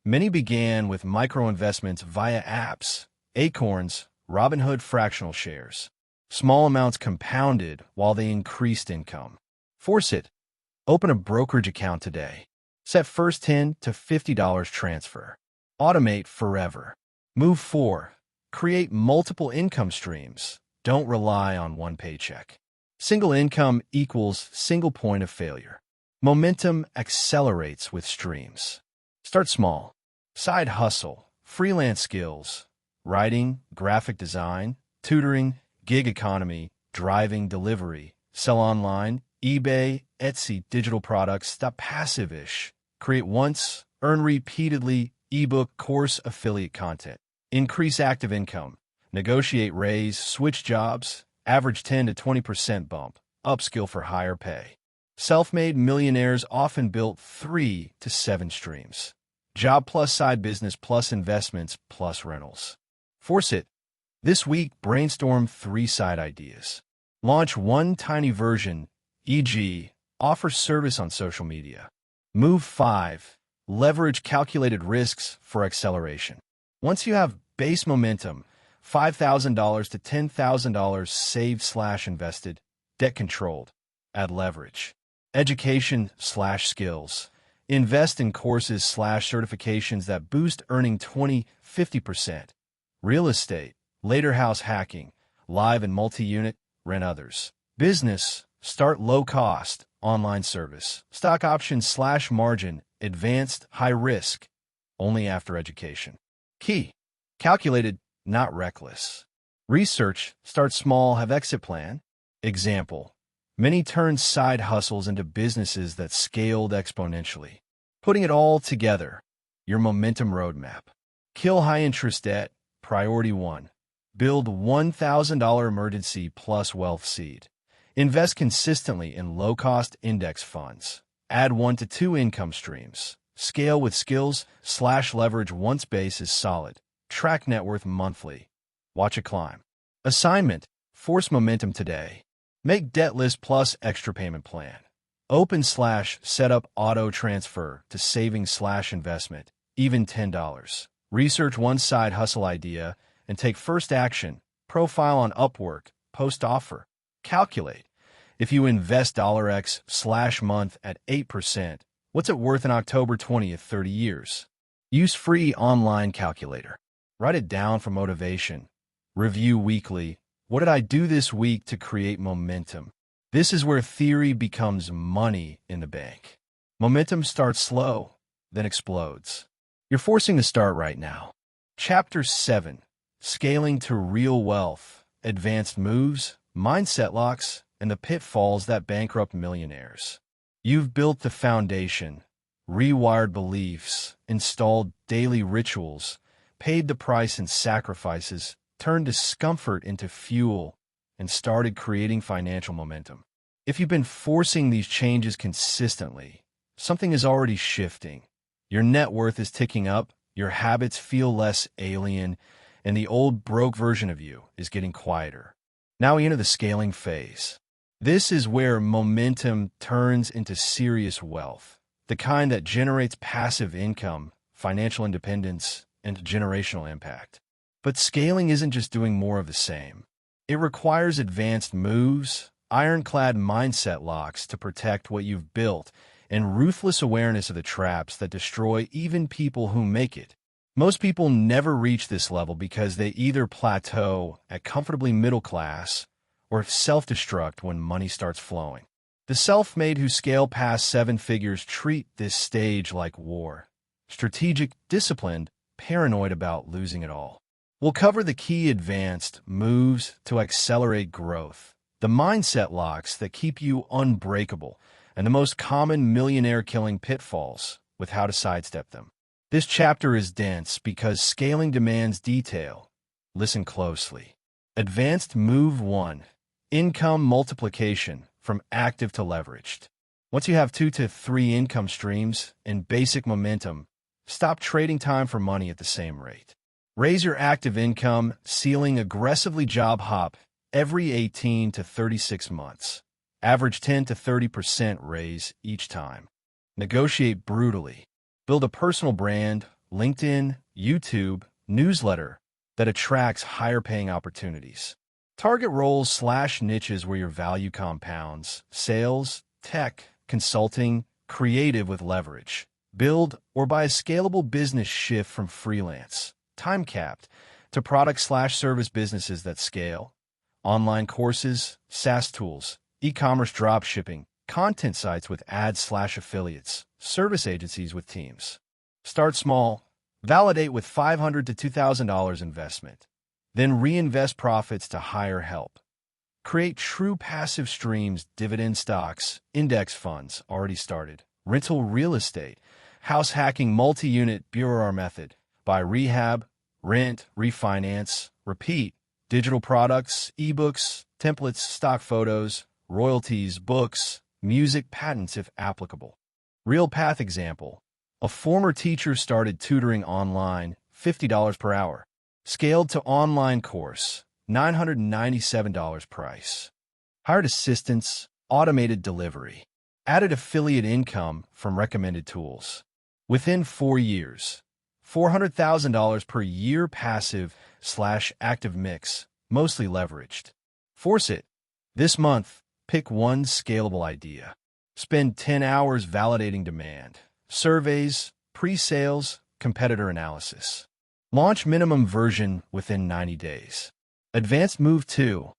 Many began with micro-investments via apps, Acorns, Robinhood fractional shares. Small amounts compounded while they increased income. Force it. Open a brokerage account today. Set first $10 to $50 transfer. Automate forever. Move 4. Create multiple income streams. Don't rely on one paycheck. Single income equals single point of failure. Momentum accelerates with streams. Start small. Side hustle, freelance skills, writing, graphic design, tutoring, gig economy, driving, delivery, sell online, eBay, Etsy, digital products. Stop passive-ish. Create once, earn repeatedly, ebook, course, affiliate content. Increase active income. Negotiate raise, switch jobs, average 10 to 20% bump, upskill for higher pay. Self-made millionaires often built 3 to 7 streams. Job plus side business plus investments plus rentals. Force it. This week, brainstorm 3 side ideas. Launch one tiny version, e.g., offer service on social media. Move 5. Leverage calculated risks for acceleration. Once you have base momentum, $5,000 to $10,000 saved/invested, debt controlled. Add leverage. Education/skills. Invest in courses/certifications that boost earning 20-50%. Real estate, later house hacking, live and multi-unit, rent others. Business, start low-cost, online service. Stock options/margin, advanced, high risk, only after education. Key, calculated, not reckless. Research, start small, have exit plan. Example, many turned side hustles into businesses that scaled exponentially. Putting it all together, your momentum roadmap. Kill high-interest debt, priority 1. Build $1,000 emergency plus wealth seed. Invest consistently in low-cost index funds. Add 1 to 2 income streams. Scale with skills/leverage once base is solid. Track net worth monthly. Watch it climb. Assignment, force momentum today. Make debt list plus extra payment plan. Open/set up auto transfer to savings/investment, even $10. Research one side hustle idea and take first action. Profile on Upwork, post offer. Calculate. If you invest $X/month at 8%, what's it worth in October 20th, 30 years? Use free online calculator. Write it down for motivation. Review weekly. What did I do this week to create momentum? This is where theory becomes money in the bank. Momentum starts slow, then explodes. You're forcing to start right now. Chapter 7. Scaling to real wealth. Advanced moves, mindset locks, and the pitfalls that bankrupt millionaires. You've built the foundation, rewired beliefs, installed daily rituals, paid the price in sacrifices, turned discomfort into fuel, and started creating financial momentum. If you've been forcing these changes consistently, something is already shifting. Your net worth is ticking up, your habits feel less alien, and the old broke version of you is getting quieter. Now we enter the scaling phase. This is where momentum turns into serious wealth, the kind that generates passive income, financial independence, and generational impact. But scaling isn't just doing more of the same. It requires advanced moves, ironclad mindset locks to protect what you've built, and ruthless awareness of the traps that destroy even people who make it. Most people never reach this level because they either plateau at comfortably middle class or self-destruct when money starts flowing. The self-made who scale past 7 figures treat this stage like war. Strategic, disciplined, paranoid about losing it all. We'll cover the key advanced moves to accelerate growth, the mindset locks that keep you unbreakable, and the most common millionaire-killing pitfalls with how to sidestep them. This chapter is dense because scaling demands detail. Listen closely. Advanced Move 1. Income multiplication from active to leveraged. Once you have 2 to 3 income streams and basic momentum, stop trading time for money at the same rate. Raise your active income ceiling aggressively job hop every 18 to 36 months. Average 10 to 30% raise each time. Negotiate brutally. Build a personal brand, LinkedIn, YouTube, newsletter that attracts higher paying opportunities. Target roles/niches where your value compounds. Sales, tech, consulting, creative with leverage. Build or buy a scalable business shift from freelance. time-capped, to product/service businesses that scale. Online courses, SaaS tools, e-commerce dropshipping, content sites with ads/affiliates, service agencies with teams. Start small. Validate with $500 to $2,000 investment. Then reinvest profits to hire help. Create true passive streams, dividend stocks, index funds, already started, rental real estate, house hacking, multi-unit, Bureau method, buy rehab, rent, refinance, repeat, digital products, ebooks, templates, stock photos, royalties, books, music, patents if applicable. Real path example. A former teacher started tutoring online, $50 per hour. Scaled to online course, $997 price. Hired assistants, automated delivery. Added affiliate income from recommended tools. Within 4 years, $400,000 per year passive/active mix, mostly leveraged. Force it. This month, pick one scalable idea. Spend 10 hours validating demand, surveys, pre-sales, competitor analysis. Launch minimum version within 90 days. Advanced move 2.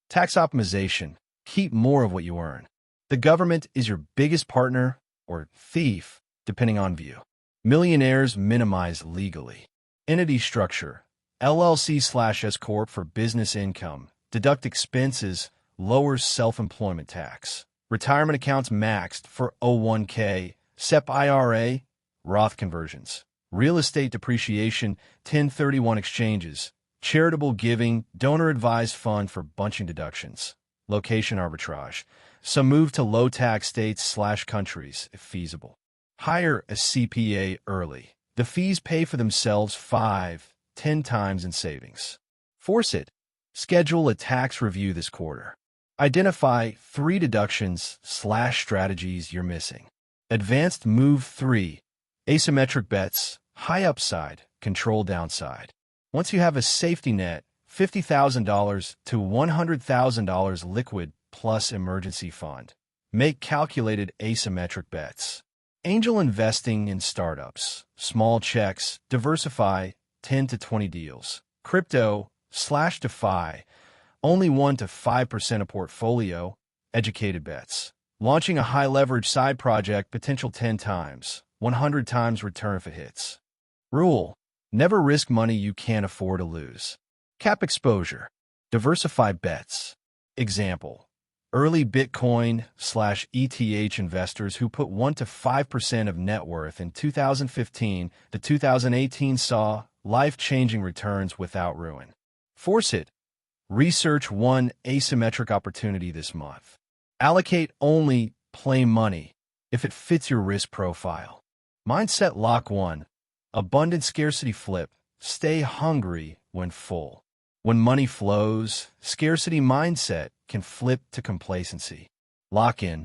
Tax optimization. Keep more of what you earn. The government is your biggest partner or thief, depending on view. Millionaires minimize legally. Entity structure. LLC/S Corp for business income. Deduct expenses. Lowers self-employment tax. Retirement accounts maxed for 401k, SEP IRA, Roth conversions. Real estate depreciation, 1031 exchanges. Charitable giving, donor-advised fund for bunching deductions. Location arbitrage. Some move to low-tax states/countries if feasible. Hire a CPA early. The fees pay for themselves 5-10 times in savings. Force it. Schedule a tax review this quarter. Identify 3 deductions/strategies you're missing. Advanced move 3. Asymmetric bets, high upside, control downside. Once you have a safety net, $50,000 to $100,000 liquid plus emergency fund. Make calculated asymmetric bets. Angel investing in startups, small checks, diversify, 10 to 20 deals. Crypto/DeFi, only 1 to 5% of portfolio, educated bets. Launching a high-leverage side project, potential 10 times, 100 times return if it hits. Rule: never risk money you can't afford to lose. Cap exposure. Diversify bets. Example: early Bitcoin/ETH investors who put 1 to 5% of net worth in 2015 to 2018 saw life-changing returns without ruin. Force it. Research one asymmetric opportunity this month. Allocate only play money if it fits your risk profile. Mindset lock 1. Abundant scarcity flip. Stay hungry when full. When money flows, scarcity mindset can flip to complacency. Lock in.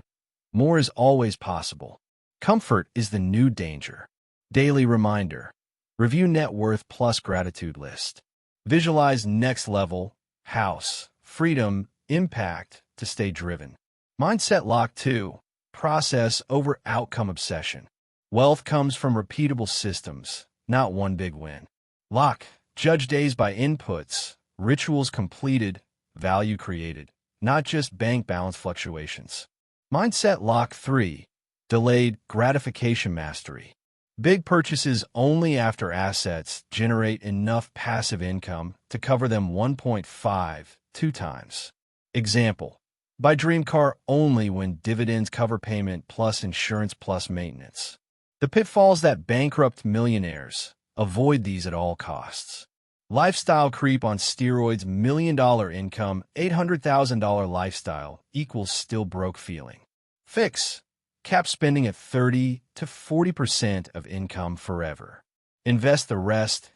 More is always possible. Comfort is the new danger. Daily reminder. Review net worth plus gratitude list. Visualize next level, house, freedom, impact to stay driven. Mindset lock 2. Process over outcome obsession. Wealth comes from repeatable systems, not one big win. Lock. Judge days by inputs, rituals completed, value created, not just bank balance fluctuations. Mindset lock 3. Delayed gratification mastery. Big purchases only after assets generate enough passive income to cover them 1.52 times. Example: buy dream car only when dividends cover payment plus insurance plus maintenance. The pitfalls that bankrupt millionaires. Avoid these at all costs. Lifestyle creep on steroids. $1 million income, $800,000 lifestyle equals still broke feeling. Fix. Cap spending at 30 to 40% of income forever. Invest the rest.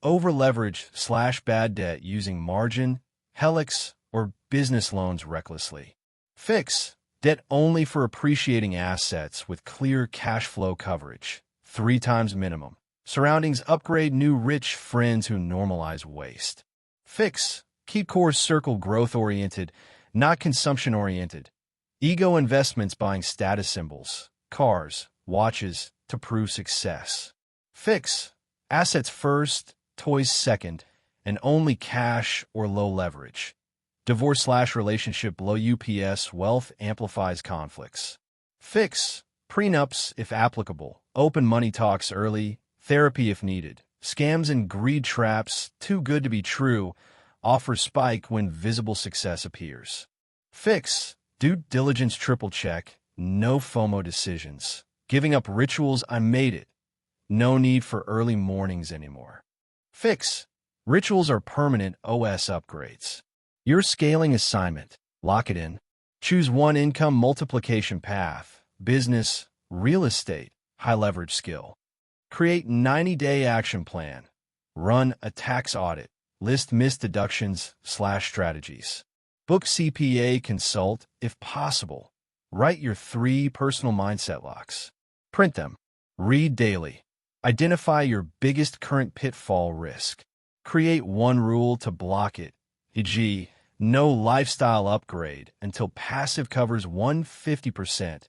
Over-leverage/bad debt using margin, helix, or business loans recklessly. Fix. Debt only for appreciating assets with clear cash flow coverage. 3 times minimum. Surroundings upgrade new rich friends who normalize waste. Fix. Keep core circle growth-oriented, not consumption-oriented. Ego investments buying status symbols, cars, watches to prove success. Fix. Assets first, toys second, and only cash or low leverage. Divorce/relationship low UPS, wealth amplifies conflicts. Fix, prenups if applicable, open money talks early, therapy if needed. Scams and greed traps, too good to be true, offer spike when visible success appears. Fix, due diligence triple check, no FOMO decisions. Giving up rituals, I made it. No need for early mornings anymore. Fix, rituals are permanent OS upgrades. Your scaling assignment, lock it in. Choose one income multiplication path, business, real estate, high leverage skill. Create 90-day action plan. Run a tax audit. List missed deductions/strategies. Book CPA consult if possible. Write your 3 personal mindset locks. Print them. Read daily. Identify your biggest current pitfall risk. Create one rule to block it, e.g., no lifestyle upgrade until passive covers 150%.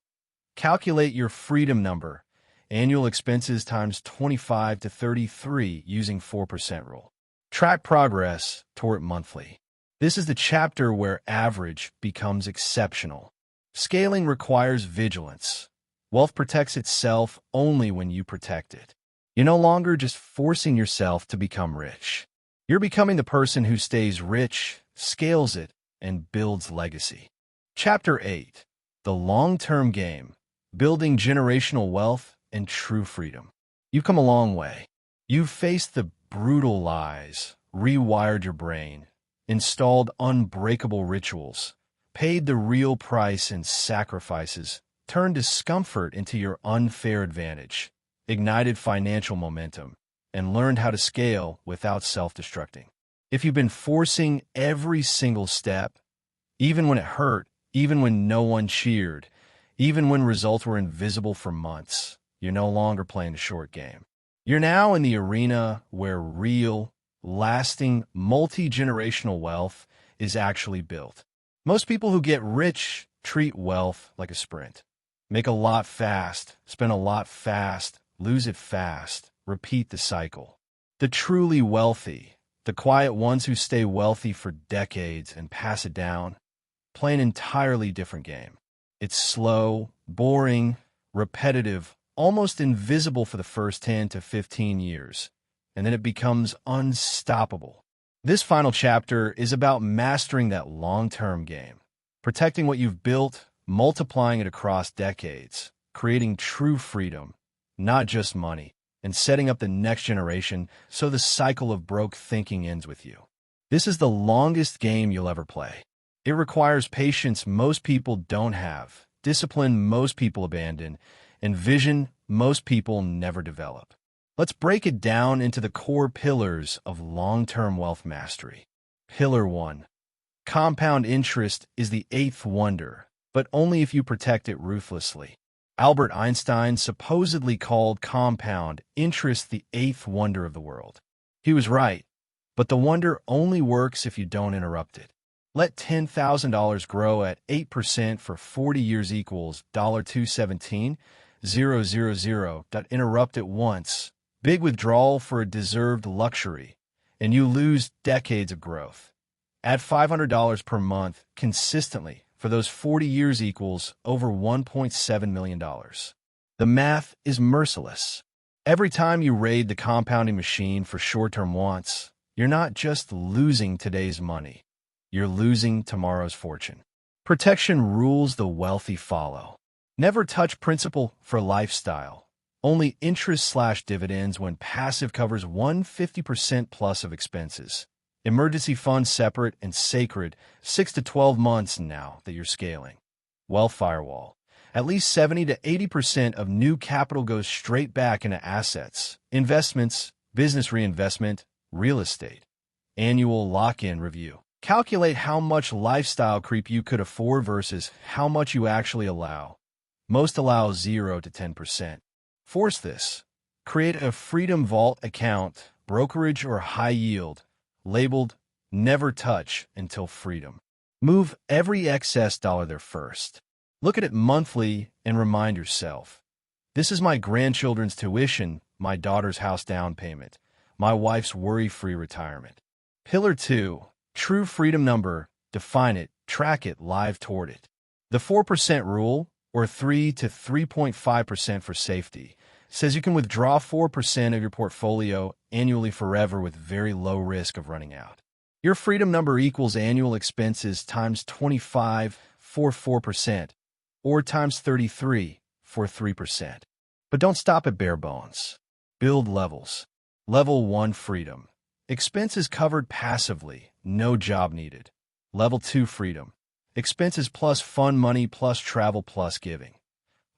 Calculate your freedom number, annual expenses times 25 to 33 using 4% rule. Track progress toward monthly. This is the chapter where average becomes exceptional. Scaling requires vigilance. Wealth protects itself only when you protect it. You're no longer just forcing yourself to become rich. You're becoming the person who stays rich, scales it, and builds legacy. Chapter 8. The Long-Term Game. Building Generational Wealth and True Freedom. You've come a long way. You've faced the brutal lies, rewired your brain, installed unbreakable rituals, paid the real price in sacrifices, turned discomfort into your unfair advantage, ignited financial momentum, and learned how to scale without self-destructing. If you've been forcing every single step, even when it hurt, even when no one cheered, even when results were invisible for months, you're no longer playing the short game. You're now in the arena where real, lasting, multi-generational wealth is actually built. Most people who get rich treat wealth like a sprint. Make a lot fast, spend a lot fast, lose it fast, repeat the cycle. The truly wealthy, the quiet ones who stay wealthy for decades and pass it down, play an entirely different game. It's slow, boring, repetitive, almost invisible for the first 10 to 15 years, and then it becomes unstoppable. This final chapter is about mastering that long-term game, protecting what you've built, multiplying it across decades, creating true freedom, not just money, and setting up the next generation so the cycle of broke thinking ends with you. This is the longest game you'll ever play. It requires patience most people don't have, discipline most people abandon, and vision most people never develop. Let's break it down into the core pillars of long-term wealth mastery. Pillar 1. Compound interest is the 8th wonder, but only if you protect it ruthlessly. Albert Einstein supposedly called compound interest the 8th wonder of the world. He was right, but the wonder only works if you don't interrupt it. Let $10,000 grow at 8% for 40 years equals $217,000. Interrupt it once. Big withdrawal for a deserved luxury, and you lose decades of growth. Add $500 per month consistently for those 40 years equals over $1.7 million. The math is merciless. Every time you raid the compounding machine for short-term wants, you're not just losing today's money. You're losing tomorrow's fortune. Protection rules the wealthy follow. Never touch principal for lifestyle. Only interest/dividends when passive covers 150% plus of expenses. Emergency funds separate and sacred 6 to 12 months now that you're scaling. Wealth firewall. At least 70 to 80% of new capital goes straight back into assets, investments, business reinvestment, real estate. Annual lock-in review. Calculate how much lifestyle creep you could afford versus how much you actually allow. Most allow 0 to 10%. Force this. Create a Freedom Vault account, brokerage or high yield, labeled Never Touch Until Freedom. Move every excess dollar there first. Look at it monthly and remind yourself, this is my grandchildren's tuition, my daughter's house down payment, My wife's worry-free retirement. Pillar 2. True freedom number. Define it, track it, live toward it. The 4% rule, or 3 to 3.5% for safety, says you can withdraw 4% of your portfolio annually forever with very low risk of running out. Your freedom number equals annual expenses times 25 for 4%, or times 33 for 3%. But don't stop at bare bones. Build levels. Level 1, freedom. Expenses covered passively, no job needed. Level 2, freedom. Expenses plus fun money plus travel plus giving.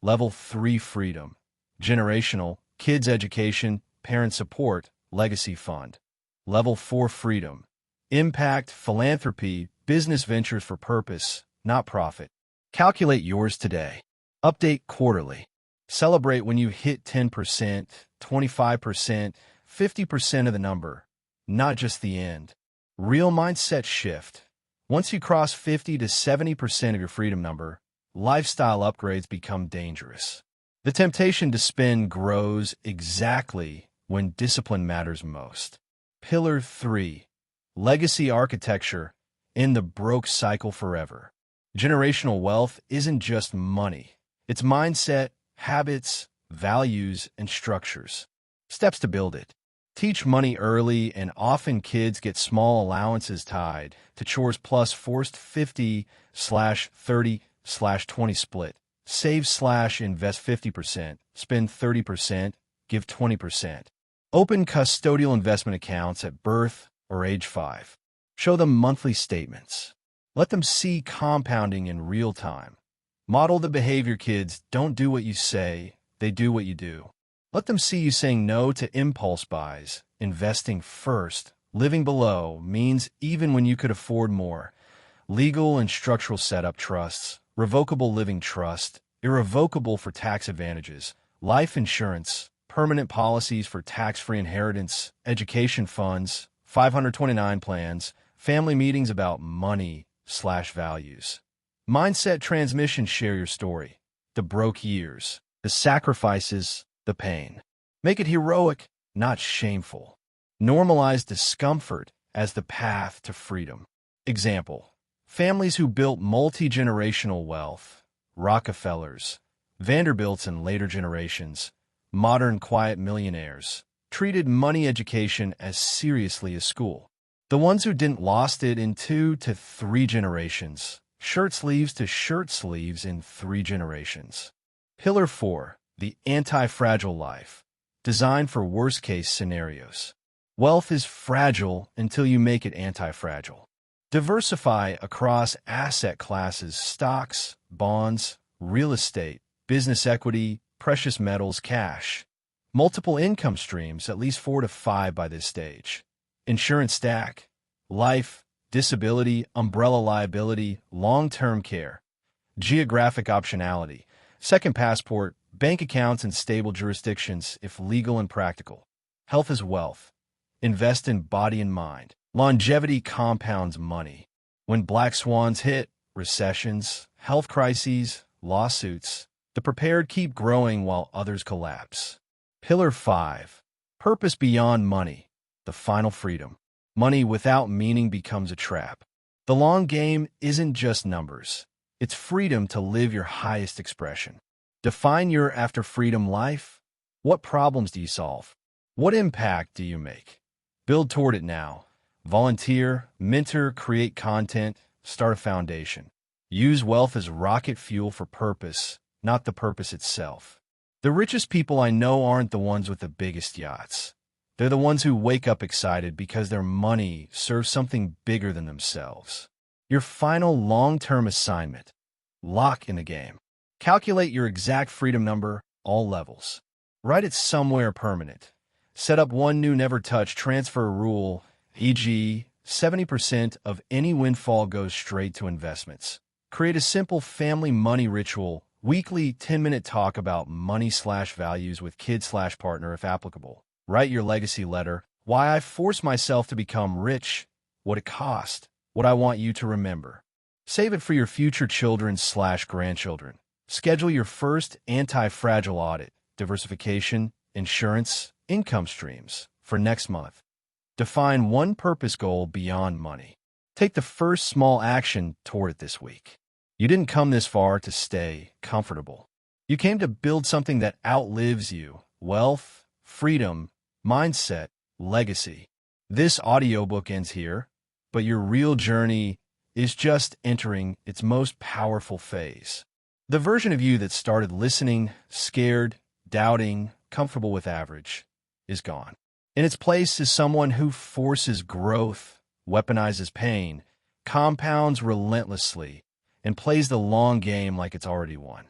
Level 3, freedom. Generational, kids' education, parent support, legacy fund. Level 4, freedom. Impact, philanthropy, business ventures for purpose, not profit. Calculate yours today. Update quarterly. Celebrate when you hit 10%, 25%, 50% of the number, not just the end. Real mindset shift. Once you cross 50 to 70% of your freedom number, lifestyle upgrades become dangerous. The temptation to spend grows exactly when discipline matters most. Pillar 3. Legacy architecture. In the broke cycle forever. Generational wealth isn't just money. It's mindset, habits, values, and structures. Steps to build it. Teach money early, and often kids get small allowances tied to chores plus forced 50/30/20 split. Save/invest 50%, spend 30%, give 20%. Open custodial investment accounts at birth or age 5. Show them monthly statements. Let them see compounding in real time. Model the behavior. Kids don't do what you say, they do what you do. Let them see you saying no to impulse buys, investing first, living below means even when you could afford more. Legal and structural setup trusts, revocable living trust, irrevocable for tax advantages, life insurance, permanent policies for tax-free inheritance, education funds, 529 plans, family meetings about money/values. Mindset transmission. Share your story. The broke years, the sacrifices, the pain. Make it heroic, not shameful. Normalize discomfort as the path to freedom. Example: families who built multi-generational wealth, Rockefellers, Vanderbilts in later generations, modern quiet millionaires, treated money education as seriously as school. The ones who didn't lost it in 2 to 3 generations, shirt sleeves to shirt sleeves in 3 generations. Pillar 4. The anti-fragile life. Designed for worst-case scenarios. Wealth is fragile until you make it anti-fragile. Diversify across asset classes: stocks, bonds, real estate, business equity, precious metals, cash. Multiple income streams, at least 4 to 5 by this stage. Insurance stack: life, disability, umbrella liability, long-term care. Geographic optionality: second passport, bank accounts in stable jurisdictions if legal and practical. Health is wealth. Invest in body and mind. Longevity compounds money. When black swans hit, recessions, health crises, lawsuits, the prepared keep growing while others collapse. Pillar 5. Purpose beyond money. The final freedom. Money without meaning becomes a trap. The long game isn't just numbers. It's freedom to live your highest expression. Define your after-freedom life. What problems do you solve? What impact do you make? Build toward it now. Volunteer, mentor, create content, start a foundation. Use wealth as rocket fuel for purpose, not the purpose itself. The richest people I know aren't the ones with the biggest yachts. They're the ones who wake up excited because their money serves something bigger than themselves. Your final long-term assignment. Lock in the game. Calculate your exact freedom number, all levels. Write it somewhere permanent. Set up one new never-touch transfer rule, e.g., 70% of any windfall goes straight to investments. Create a simple family money ritual, weekly 10-minute talk about money/values with kid/partner if applicable. Write your legacy letter: why I forced myself to become rich, what it cost, what I want you to remember. Save it for your future children/grandchildren. Schedule your first anti-fragile audit: diversification, insurance, income streams, for next month. Define one purpose goal beyond money. Take the first small action toward it this week. You didn't come this far to stay comfortable. You came to build something that outlives you: wealth, freedom, mindset, legacy. This audiobook ends here, but your real journey is just entering its most powerful phase. The version of you that started listening, scared, doubting, comfortable with average, is gone. In its place is someone who forces growth, weaponizes pain, compounds relentlessly, and plays the long game like it's already won.